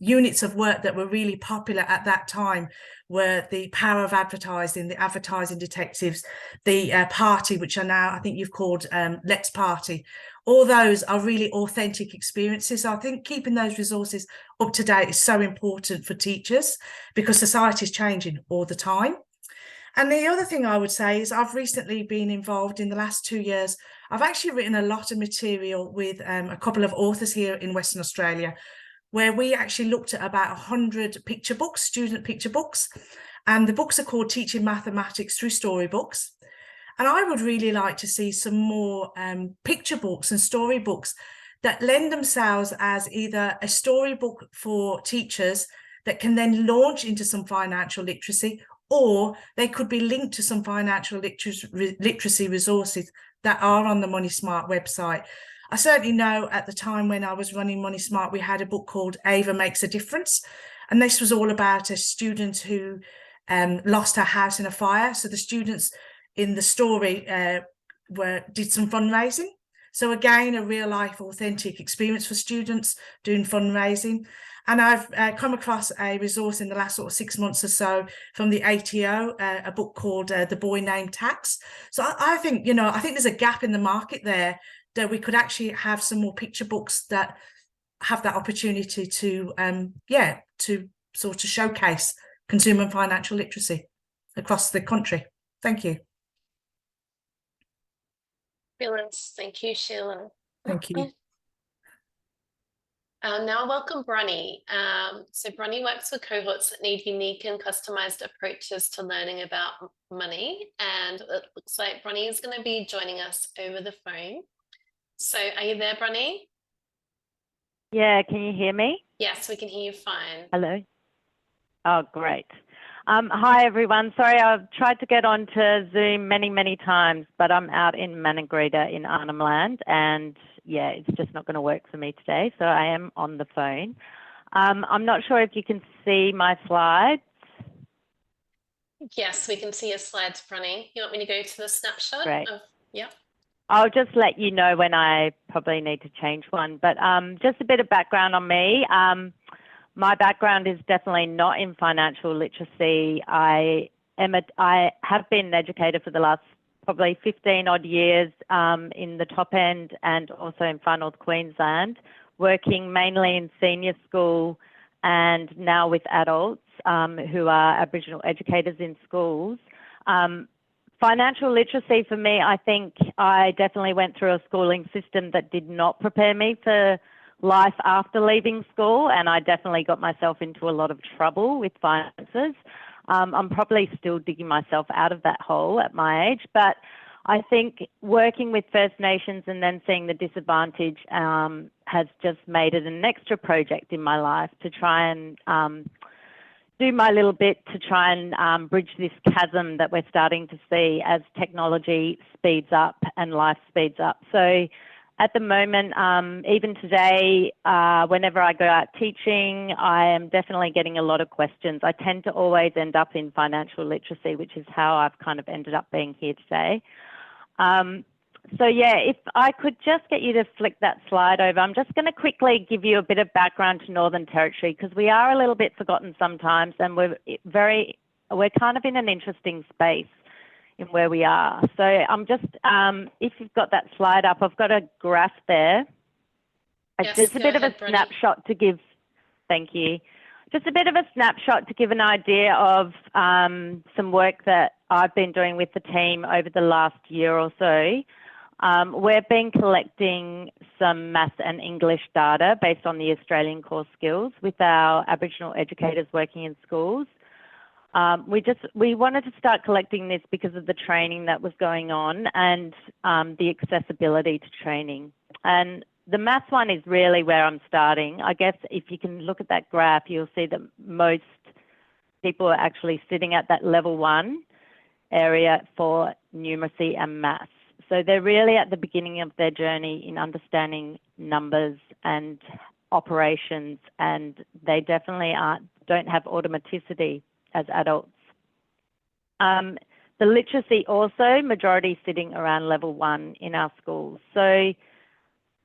units of work that were really popular at that time were the Power of Advertising, the Advertising Detectives, the Party, which are now, I think you've called Let's Party. All those are really authentic experiences. So I think keeping those resources up to date is so important for teachers, because society is changing all the time. And the other thing I would say is I've recently been involved in the last 2 years. I've actually written a lot of material with a couple of authors here in Western Australia, where we actually looked at about 100 picture books, student picture books. And the books are called Teaching Mathematics Through Storybooks. And I would really like to see some more picture books and storybooks that lend themselves as either a storybook for teachers that can then launch into some financial literacy, or they could be linked to some financial literacy resources that are on the Money Smart website. I certainly know at the time when I was running Money Smart, we had a book called Ava Makes a Difference. And this was all about a student who lost her house in a fire. So the students in the story did some fundraising. So again, a real life authentic experience for students doing fundraising. And I've come across a resource in the last sort of 6 months or so from the ATO, a book called The Boy Named Tax. So I think, I think there's a gap in the market there, that we could actually have some more picture books that have that opportunity to, to sort of showcase consumer and financial literacy across the country. Thank you. Brilliant. Thank you, Sheila. Thank you. Now welcome Bronnie. So Bronnie works with cohorts that need unique and customized approaches to learning about money. And it looks like Bronnie is going to be joining us over the phone. So are you there, Bronnie? Yeah, can you hear me? Yes, we can hear you fine. Hello. Oh, great. Hi, everyone. Sorry, I've tried to get onto Zoom many times, but I'm out in Maningrida in Arnhem Land, and yeah, it's just not going to work for me today, so I am on the phone. I'm not sure if you can see my slides. Yes, we can see your slides, Bronnie. You want me to go to the snapshot? Great. Yeah. I'll just let you know when I probably need to change one, but just a bit of background on me. My background is definitely not in financial literacy. I have been an educator for the last probably 15 odd years in the top end and also in Far North Queensland, working mainly in senior school and now with adults who are Aboriginal educators in schools. Financial literacy for me, I think I definitely went through a schooling system that did not prepare me for life after leaving school, and I definitely got myself into a lot of trouble with finances. I'm probably still digging myself out of that hole at my age, but I think working with First Nations and then seeing the disadvantage has just made it an extra project in my life to try and do my little bit to try and bridge this chasm that we're starting to see as technology speeds up and life speeds up. So at the moment, even today, whenever I go out teaching, I am definitely getting a lot of questions. I tend to always end up in financial literacy, which is how I've kind of ended up being here today. So yeah, if I could just get you to flick that slide over, I'm just going to quickly give you a bit of background to Northern Territory, because we are a little bit forgotten sometimes, and we're kind of in an interesting space in where we are. So I'm just, if you've got that slide up, I've got a graph there. Yes, Just a go bit of a ahead, Bronnie. snapshot to give, thank you. Just a bit of a snapshot to give an idea of some work that I've been doing with the team over the last year or so. We've been collecting some maths and English data based on the Australian core skills with our Aboriginal educators working in schools. We wanted to start collecting this because of the training that was going on and the accessibility to training. And the maths one is really where I'm starting. I guess if you can look at that graph, you'll see that most people are actually sitting at that level 1 area for numeracy and maths. So they're really at the beginning of their journey in understanding numbers and operations, and they definitely don't have automaticity as adults. The literacy also, majority sitting around level 1 in our schools. So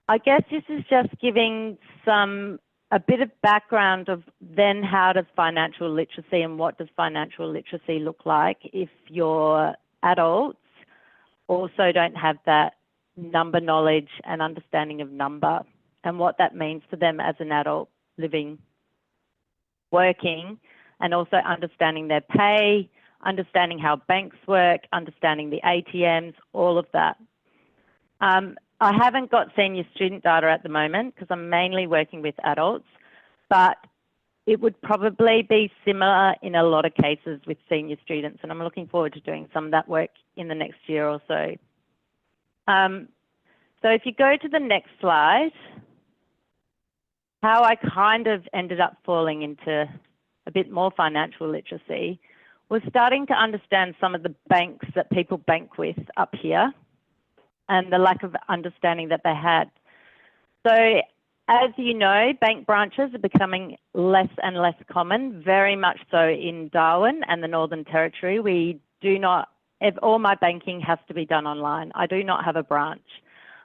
I guess this is just giving a bit of background of then how does financial literacy and what does financial literacy look like if your adults also don't have that number knowledge and understanding of number and what that means for them as an adult living, working, and also understanding their pay, understanding how banks work, understanding the ATMs, all of that. I haven't got senior student data at the moment because I'm mainly working with adults, but it would probably be similar in a lot of cases with senior students, and I'm looking forward to doing some of that work in the next year or so. So if you go to the next slide, how I kind of ended up falling into a bit more financial literacy was starting to understand some of the banks that people bank with up here and the lack of understanding that they had. So as you know, bank branches are becoming less and less common, very much so in Darwin and the Northern Territory. We do not, all my banking has to be done online. I do not have a branch.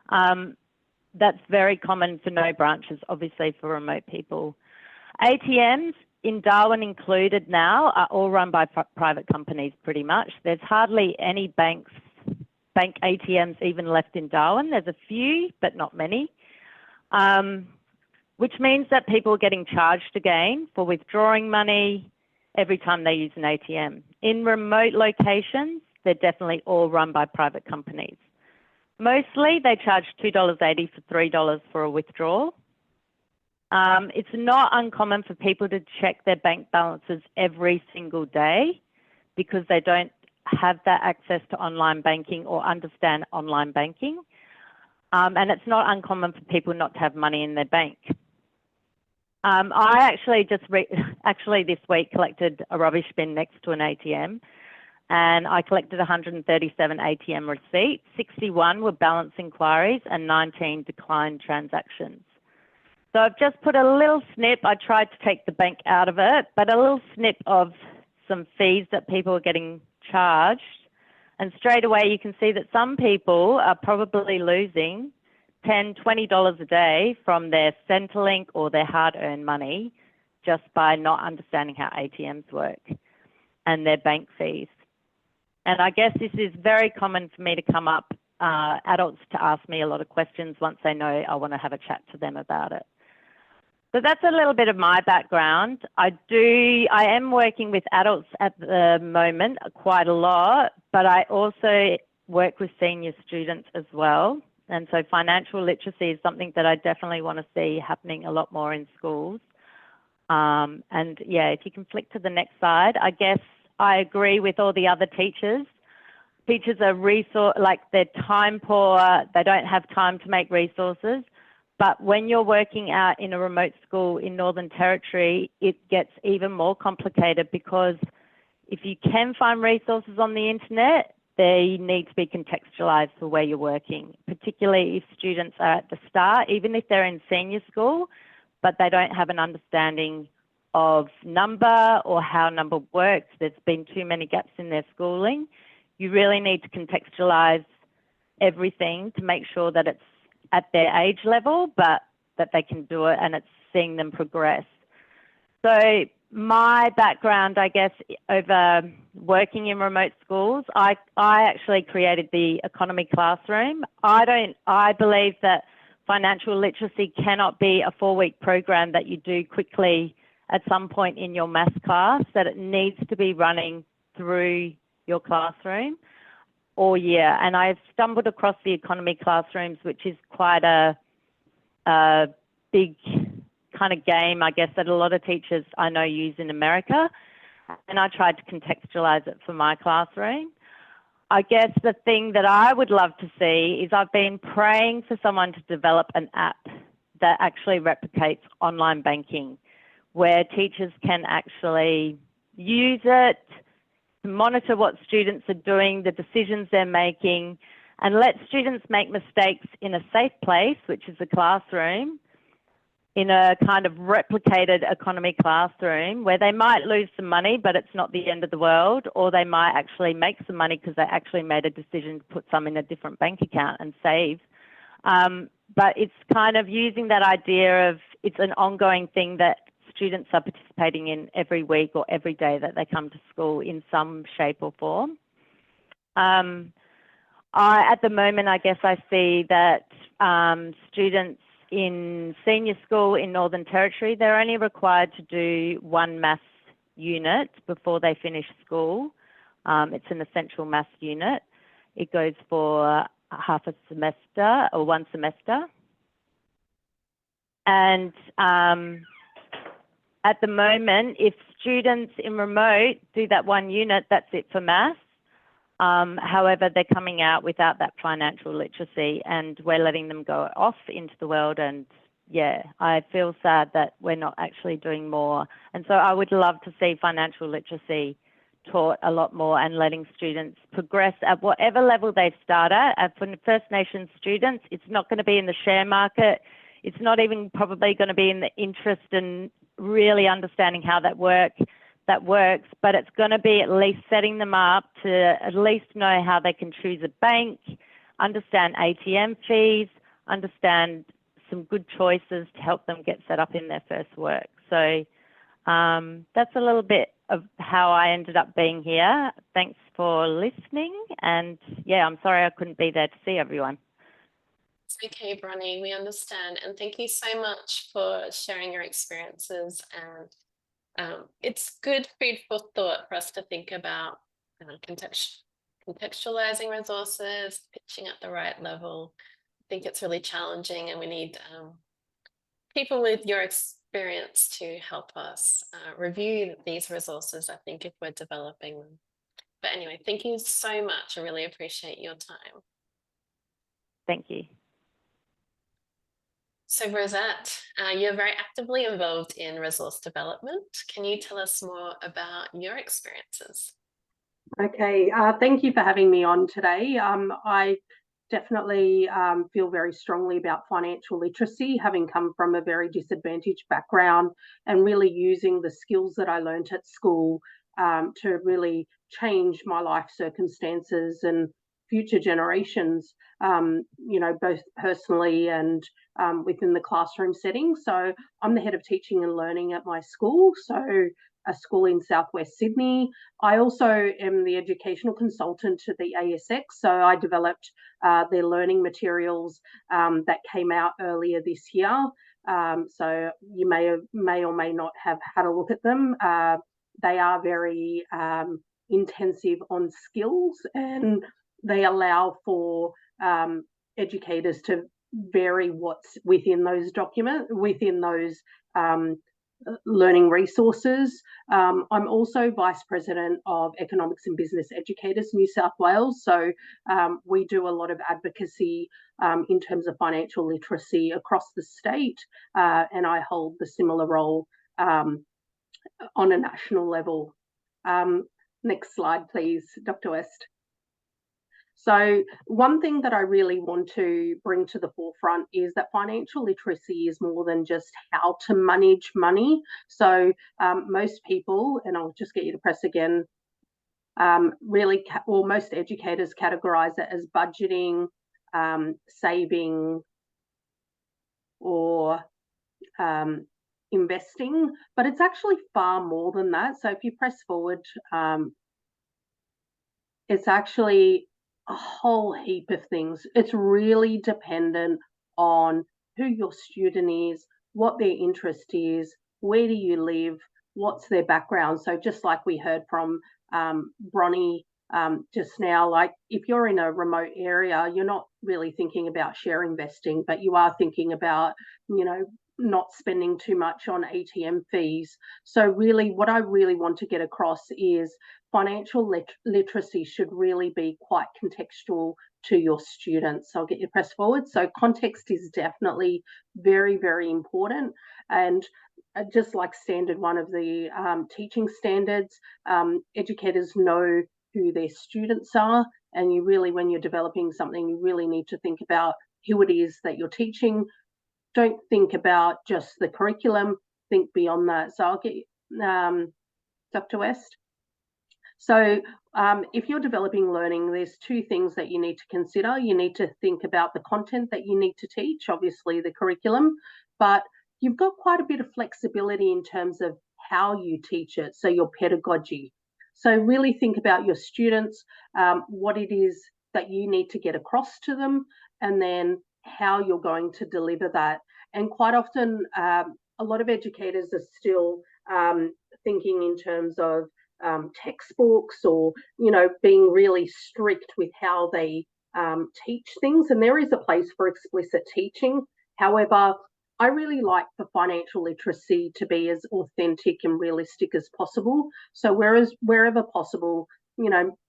That's very common for no branches, obviously for remote people. ATMs in Darwin included now are all run by private companies pretty much. There's hardly any bank ATMs even left in Darwin. There's a few, but not many, which means that people are getting charged again for withdrawing money every time they use an ATM. In remote locations, they're definitely all run by private companies. Mostly they charge $2.80 for $3 for a withdrawal. It's not uncommon for people to check their bank balances every single day because they don't have that access to online banking or understand online banking. And it's not uncommon for people not to have money in their bank. I actually this week collected a rubbish bin next to an ATM, and I collected 137 ATM receipts. 61 were balance inquiries and 19 declined transactions. So I've just put a little snip. I tried to take the bank out of it, but a little snip of some fees that people are getting charged. And straight away you can see that some people are probably losing $10, $20 a day from their Centrelink or their hard-earned money just by not understanding how ATMs work and their bank fees. And I guess this is very common for me to come up, adults to ask me a lot of questions once they know I want to have a chat to them about it. So that's a little bit of my background. I am working with adults at the moment quite a lot, but I also work with senior students as well. And so financial literacy is something that I definitely want to see happening a lot more in schools. And yeah, if you can flick to the next slide, I guess I agree with all the other teachers. Teachers are they're time poor, they don't have time to make resources. But when you're working out in a remote school in Northern Territory, it gets even more complicated because if you can find resources on the internet, they need to be contextualised for where you're working, particularly if students are at the start, even if they're in senior school, but they don't have an understanding of number or how number works. There's been too many gaps in their schooling. You really need to contextualise everything to make sure that it's at their age level, but that they can do it and it's seeing them progress. So my background, I guess, over working in remote schools, I actually created the economy classroom. I believe that financial literacy cannot be a 4-week program that you do quickly at some point in your maths class, that it needs to be running through your classroom all year. And I've stumbled across the economy classrooms, which is quite a big kind of game, I guess, that a lot of teachers I know use in America. And I tried to contextualize it for my classroom. I guess the thing that I would love to see is I've been praying for someone to develop an app that actually replicates online banking, where teachers can actually use it to monitor what students are doing, the decisions they're making, and let students make mistakes in a safe place, which is the classroom, in a kind of replicated economy classroom where they might lose some money, but it's not the end of the world, or they might actually make some money because they actually made a decision to put some in a different bank account and save. But it's kind of using that idea of it's an ongoing thing that students are participating in every week or every day that they come to school in some shape or form. At the moment, I guess I see that students in senior school in Northern Territory, they're only required to do 1 maths unit before they finish school. It's an essential maths unit. It goes for half a semester or 1 semester. And at the moment, if students in remote do that 1 unit, that's it for maths. However, they're coming out without that financial literacy and we're letting them go off into the world. And yeah, I feel sad that we're not actually doing more. And so I would love to see financial literacy taught a lot more and letting students progress at whatever level they start at. For First Nations students, it's not going to be in the share market. It's not even probably going to be in the interest and really understanding how that works, but it's going to be at least setting them up to at least know how they can choose a bank, understand ATM fees, understand some good choices to help them get set up in their first work. So that's a little bit of how I ended up being here. Thanks for listening. And yeah, I'm sorry I couldn't be there to see everyone. It's okay, Bronnie, we understand. And thank you so much for sharing your experiences. And it's good food for thought for us to think about contextualizing resources, pitching at the right level. I think it's really challenging and we need people with your experience to help us review these resources, I think, if we're developing them. But anyway, thank you so much. I really appreciate your time. Thank you. So Rosette, you're very actively involved in resource development. Can you tell us more about your experiences? Okay, thank you for having me on today. I definitely feel very strongly about financial literacy, having come from a very disadvantaged background and really using the skills that I learnt at school to really change my life circumstances and future generations, both personally and within the classroom setting. So I'm the head of teaching and learning at my school, so a school in Southwest Sydney. I also am the educational consultant to the ASX, so I developed their learning materials that came out earlier this year. So you may or may not have had a look at them. They are very intensive on skills, and they allow for educators to vary what's within those learning resources. I'm also Vice President of Economics and Business Educators New South Wales. So we do a lot of advocacy in terms of financial literacy across the state, and I hold the similar role on a national level. Next slide, please, Dr. West. So one thing that I really want to bring to the forefront is that financial literacy is more than just how to manage money. So most people, and I'll just get you to press again, most educators categorize it as budgeting, saving, or investing, but it's actually far more than that. So if you press forward, it's actually a whole heap of things. It's really dependent on who your student is, what their interest is, where do you live, what's their background. So just like we heard from Bronnie just now, like if you're in a remote area, you're not really thinking about share investing, but you are thinking about, you know, not spending too much on ATM fees. So really what I really want to get across is financial literacy should really be quite contextual to your students. So I'll get you to press forward. So context is definitely very, very important. And just like standard one of the teaching standards, educators know who their students are. And you really, when you're developing something, you really need to think about who it is that you're teaching. Don't think about just the curriculum, think beyond that. So I'll get Dr. West. So if you're developing learning, there's two things that you need to consider. You need to think about the content that you need to teach, obviously the curriculum, but you've got quite a bit of flexibility in terms of how you teach it, so your pedagogy. So really think about your students, what it is that you need to get across to them, and then how you're going to deliver that. And quite often, a lot of educators are still thinking in terms of textbooks, or being really strict with how they teach things, and there is a place for explicit teaching. However, I really like for financial literacy to be as authentic and realistic as possible. So wherever possible,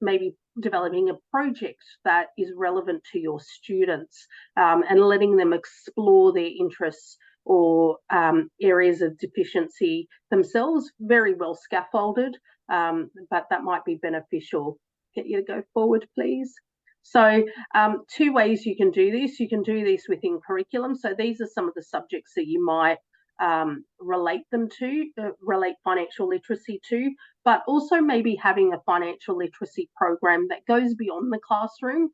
maybe developing a project that is relevant to your students, and letting them explore their interests or areas of deficiency themselves, very well scaffolded, but that might be beneficial. Get you to go forward, please. So two ways you can do this. You can do this within curriculum. So these are some of the subjects that you might relate financial literacy to, but also maybe having a financial literacy program that goes beyond the classroom.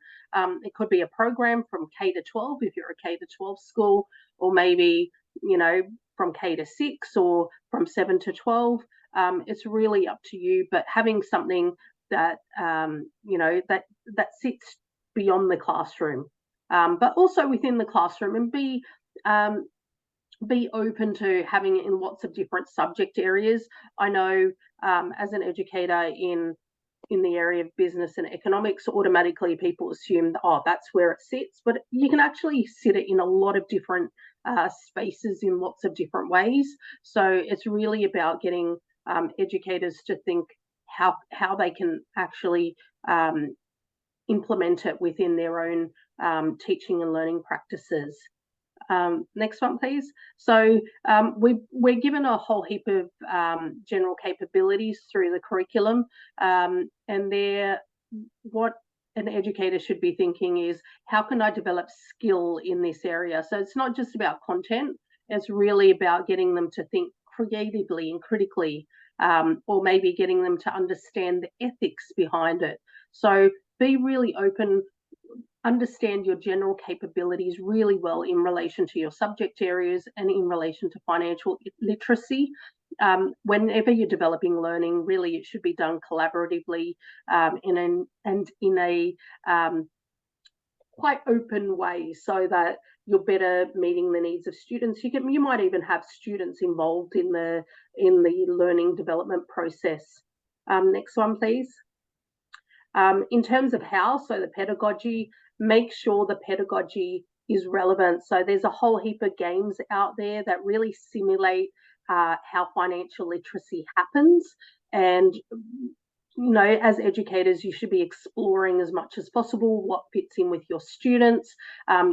It could be a program from K to 12 if you're a K to 12 school, or maybe from K to 6 or from 7 to 12. It's really up to you, but having something that that sits beyond the classroom, but also within the classroom, and be open to having it in lots of different subject areas. I know as an educator in the area of business and economics, automatically people assume that, oh, that's where it sits, but you can actually sit it in a lot of different spaces in lots of different ways. So it's really about getting educators to think how they can actually implement it within their own teaching and learning practices. Next one, please. So we're given a whole heap of general capabilities through the curriculum, and what an educator should be thinking is, how can I develop skill in this area? So it's not just about content, it's really about getting them to think creatively and critically, or maybe getting them to understand the ethics behind it. So be really open, understand your general capabilities really well in relation to your subject areas and in relation to financial literacy. Whenever you're developing learning, really it should be done collaboratively in a quite open way, so that you're better meeting the needs of students. You might even have students involved in the learning development process. Next one, please. In terms of how, so the pedagogy, make sure the pedagogy is relevant. So there's a whole heap of games out there that really simulate how financial literacy happens. And, as educators, you should be exploring as much as possible what fits in with your students.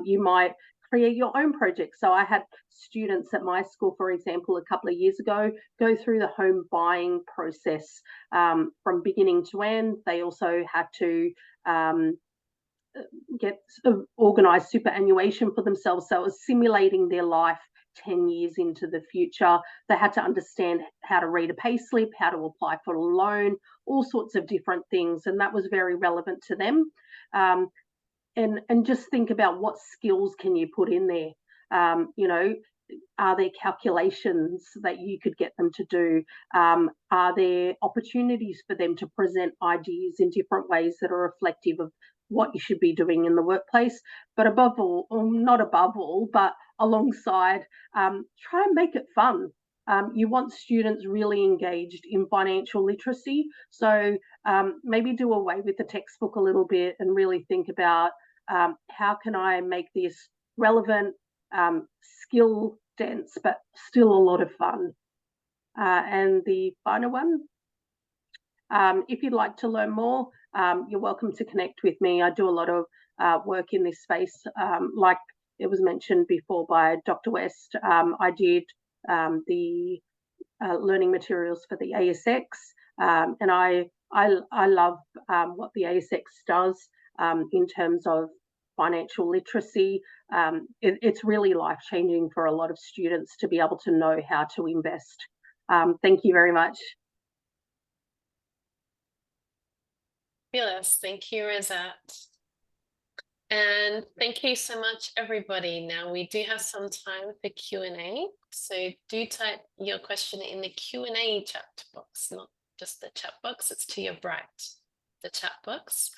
You might create your own projects. So I had students at my school, for example, a couple of years ago, go through the home buying process from beginning to end. They also had to organised superannuation for themselves. So it was simulating their life 10 years into the future. They had to understand how to read a payslip, how to apply for a loan, all sorts of different things, and that was very relevant to them. And just think about what skills can you put in there. You know, are there calculations that you could get them to do? Are there opportunities for them to present ideas in different ways that are reflective of what you should be doing in the workplace? But above all, or not above all, but alongside, try and make it fun. You want students really engaged in financial literacy. So maybe do away with the textbook a little bit and really think about how can I make this relevant, skill dense, but still a lot of fun. And the final one, if you'd like to learn more, you're welcome to connect with me. I do a lot of work in this space. Like it was mentioned before by Dr. West, I did the learning materials for the ASX, and I love what the ASX does in terms of financial literacy. It's really life-changing for a lot of students to be able to know how to invest. Thank you very much. Fabulous. Thank you, Rosette. And thank you so much, everybody. Now we do have some time for Q&A. So do type your question in the Q&A chat box, not just the chat box, it's to your right, the chat box.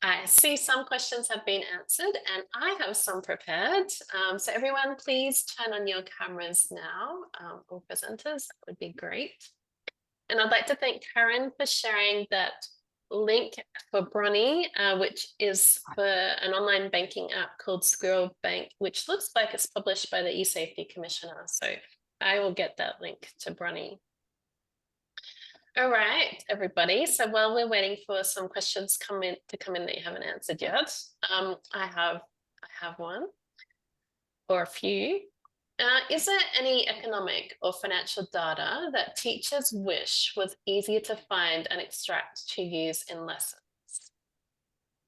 I see some questions have been answered and I have some prepared. So everyone, please turn on your cameras now, all presenters, that would be great. And I'd like to thank Karen for sharing that link for Bronny, which is for an online banking app called Squirrel Bank, which looks like it's published by the eSafety Commissioner. So I will get that link to Bronny. All right, everybody. So while we're waiting for some questions to come in that you haven't answered yet, I have one or a few. Is there any economic or financial data that teachers wish was easier to find and extract to use in lessons?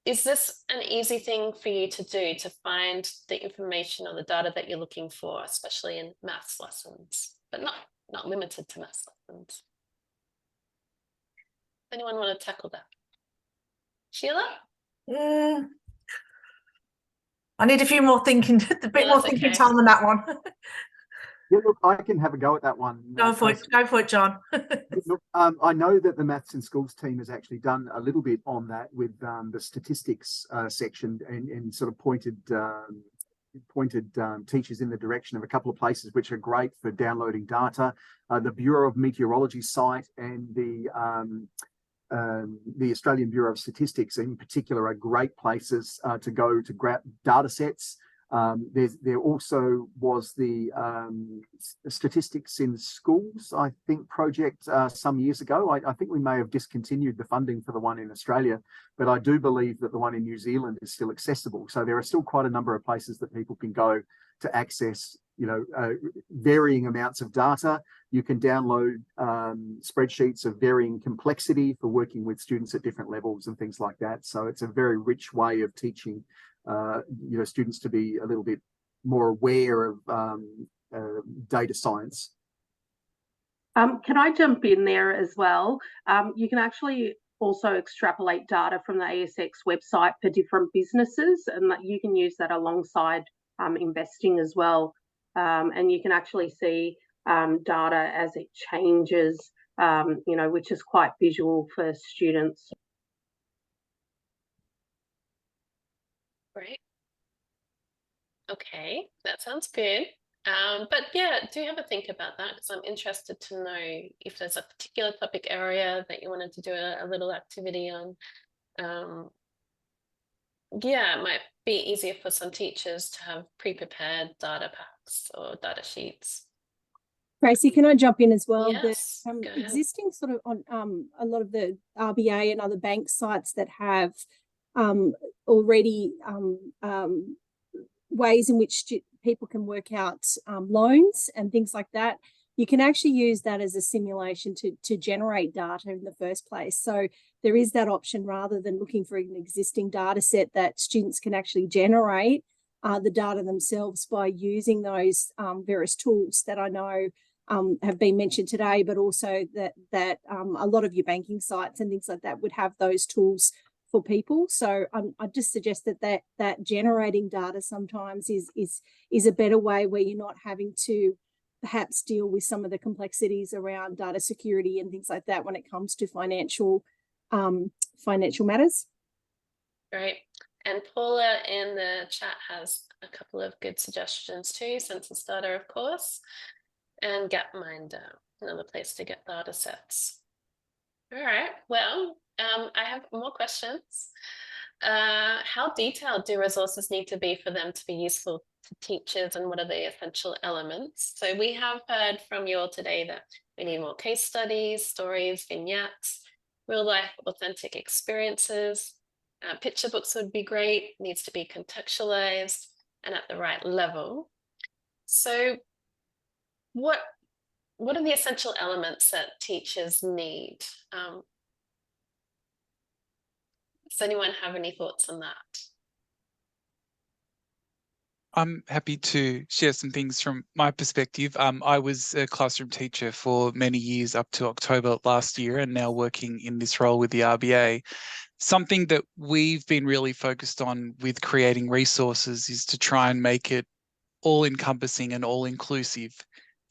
Is this an easy thing for you to do, to find the information or the data that you're looking for, especially in maths lessons, but not limited to maths lessons? Anyone want to tackle that? Sheila? I need a few more thinking, a bit more thinking time on that one. Yeah, look, I can have a go at that one. Go for it, John. Look, I know that the Maths in Schools team has actually done a little bit on that with the statistics section and sort of pointed teachers in the direction of a couple of places which are great for downloading data. The Bureau of Meteorology site and the Australian Bureau of Statistics in particular are great places to go to grab data sets. There also was the Statistics in Schools, I think, project some years ago. I think we may have discontinued the funding for the one in Australia, but I do believe that the one in New Zealand is still accessible. So there are still quite a number of places that people can go to access, varying amounts of data. You can download spreadsheets of varying complexity for working with students at different levels and things like that. So it's a very rich way of teaching students to be a little bit more aware of data science. Can I jump in there as well? You can actually also extrapolate data from the ASX website for different businesses, and that you can use that alongside investing as well. And you can actually see data as it changes, which is quite visual for students. Great. Okay, that sounds good. But yeah, do have a think about that, because I'm interested to know if there's a particular topic area that you wanted to do a little activity on. Yeah, it might be easier for some teachers to have pre-prepared data packs or data sheets. Tracy, can I jump in as well? Yes, the existing sort of on a lot of the RBA and other bank sites that have already ways in which people can work out loans and things like that. you can actually use that as a simulation to generate data in the first place. So there is that option, rather than looking for an existing data set, that students can actually generate the data themselves by using those various tools that I know have been mentioned today, but also that a lot of your banking sites and things like that would have those tools for people. So I just suggest that generating data sometimes is a better way, where you're not having to perhaps deal with some of the complexities around data security and things like that when it comes to financial matters. Great. And Paula in the chat has a couple of good suggestions too. Census data, of course, and Gapminder, another place to get data sets. All right. Well, I have more questions. How detailed do resources need to be for them to be useful to teachers, and what are the essential elements? So we have heard from you all today that we need more case studies, stories, vignettes, real life authentic experiences. Picture books would be great, needs to be contextualized and at the right level. So what are the essential elements that teachers need? Does anyone have any thoughts on that? I'm happy to share some things from my perspective. I was a classroom teacher for many years up to October last year, and now working in this role with the RBA. Something that we've been really focused on with creating resources is to try and make it all-encompassing and all-inclusive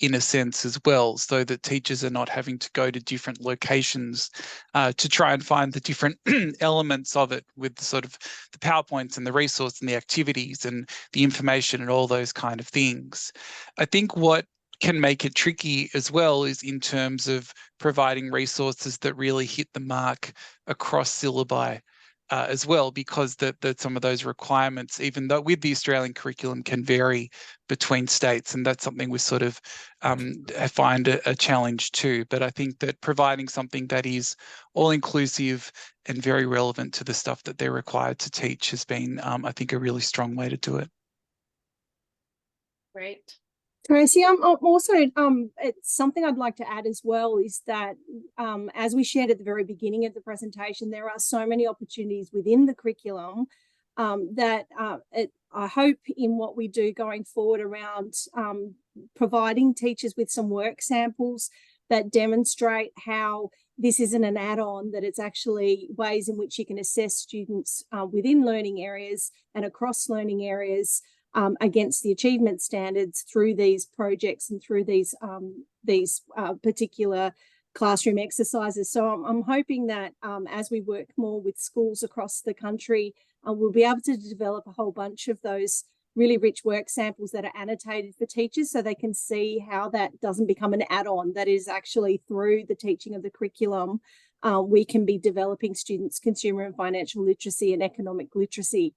in a sense as well, so that teachers are not having to go to different locations to try and find the different elements of it, with the sort of the PowerPoints and the resource and the activities and the information and all those kind of things. I think what can make it tricky as well is in terms of providing resources that really hit the mark across syllabi as well, because that some of those requirements, even though with the Australian curriculum, can vary between states, and that's something we sort of find a challenge too. But I think that providing something that is all inclusive and very relevant to the stuff that they're required to teach has been, I think, a really strong way to do it. Great. Tracy, I'm also it's something I'd like to add as well, is that as we shared at the very beginning of the presentation, there are so many opportunities within the curriculum that I hope in what we do going forward around providing teachers with some work samples that demonstrate how this isn't an add-on, that it's actually ways in which you can assess students within learning areas and across learning areas against the achievement standards through these projects and through these particular classroom exercises. So I'm hoping that as we work more with schools across the country, we'll be able to develop a whole bunch of those really rich work samples that are annotated for teachers, so they can see how that doesn't become an add-on, that is actually through the teaching of the curriculum, we can be developing students' consumer and financial literacy and economic literacy.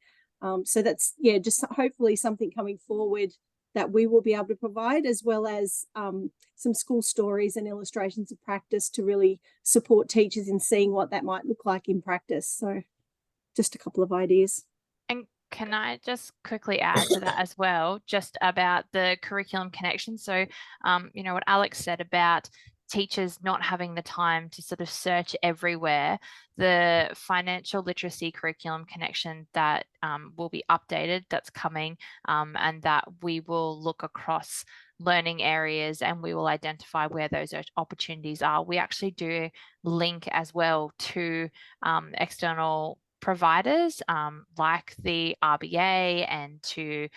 So that's, yeah, just hopefully something coming forward that we will be able to provide, as well as some school stories and illustrations of practice to really support teachers in seeing what that might look like in practice. So just a couple of ideas. And can I just quickly add to that as well, just about the curriculum connection? So, you know, what Alex said about teachers not having the time to sort of search everywhere, the financial literacy curriculum connection that will be updated, that's coming, and that we will look across learning areas and we will identify where those opportunities are. We actually do link as well to external providers like the RBA and to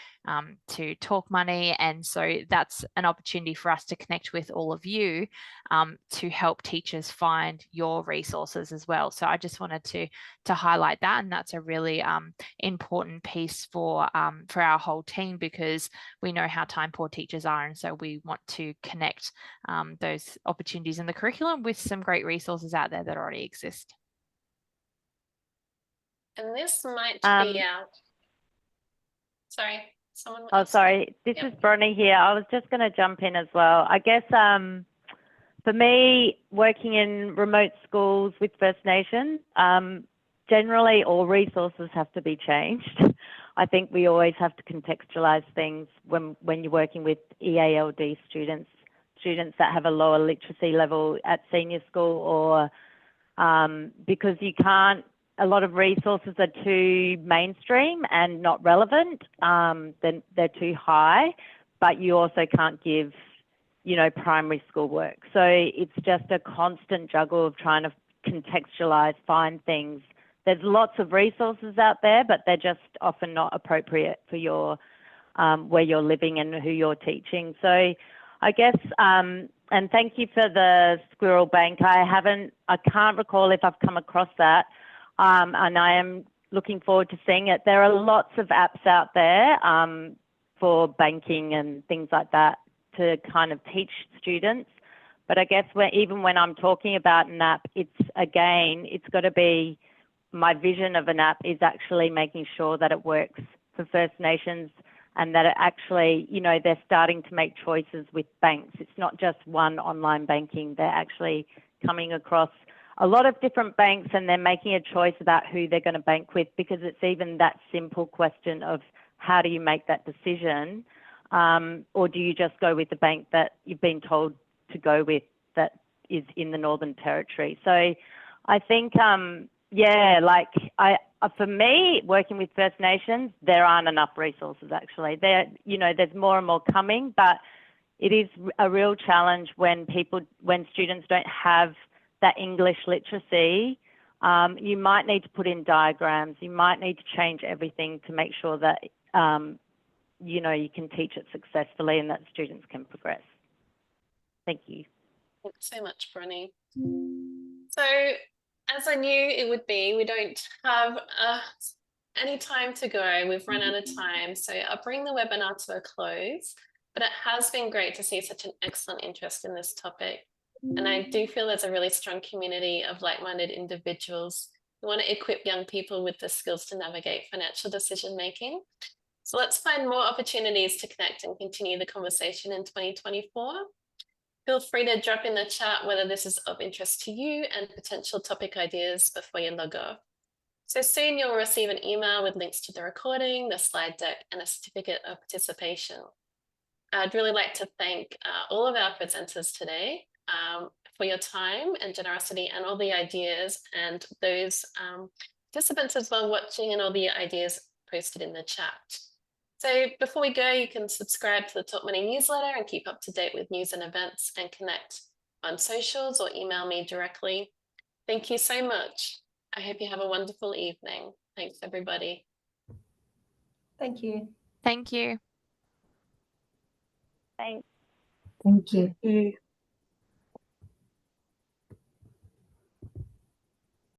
Talk Money, and so that's an opportunity for us to connect with all of you to help teachers find your resources as well. So I just wanted to highlight that, and that's a really important piece for our whole team, because we know how time poor teachers are, and so we want to connect those opportunities in the curriculum with some great resources out there that already exist. And this might be out. Sorry, someone. Oh, sorry. This is Bronnie here. I was just going to jump in as well. I guess for me, working in remote schools with First Nations, generally all resources have to be changed. I think we always have to contextualise things when you're working with EALD students, students that have a lower literacy level at senior school, or because you can't, a lot of resources are too mainstream and not relevant, then they're too high, but you also can't give, you know, primary school work. So it's just a constant juggle of trying to contextualize, find things. There's lots of resources out there, but they're just often not appropriate for your where you're living and who you're teaching. So I guess, and thank you for the Squirrel Bank. I can't recall if I've come across that, and I am looking forward to seeing it. There are lots of apps out there for banking and things like that to kind of teach students. But I guess even when I'm talking about an app, it's got to be, my vision of an app is actually making sure that it works for First Nations, and that it actually, you know, they're starting to make choices with banks. It's not just one online banking. They're actually coming across a lot of different banks, and they're making a choice about who they're going to bank with, because it's even that simple question of how do you make that decision, or do you just go with the bank that you've been told to go with that is in the Northern Territory. So I think, for me, working with First Nations, there aren't enough resources actually. There's more and more coming, but it is a real challenge when students don't have that English literacy. You might need to put in diagrams. You might need to change everything to make sure that, you can teach it successfully and that students can progress. Thank you. Thanks so much, Bronnie. So, as I knew it would be, we don't have any time to go. We've run out of time. So I'll bring the webinar to a close, but it has been great to see such an excellent interest in this topic. And I do feel there's a really strong community of like-minded individuals who want to equip young people with the skills to navigate financial decision-making. So let's find more opportunities to connect and continue the conversation in 2024. Feel free to drop in the chat whether this is of interest to you and potential topic ideas before you log off. So soon you'll receive an email with links to the recording, the slide deck, and a certificate of participation. I'd really like to thank all of our presenters today for your time and generosity and all the ideas, and those participants as well watching and all the ideas posted in the chat. So before we go, you can subscribe to the Talk Money newsletter and keep up to date with news and events, and connect on socials or email me directly. Thank you so much. I hope you have a wonderful evening. Thanks, everybody. Thank you. Thank you. Thanks. Thank you. Thank you.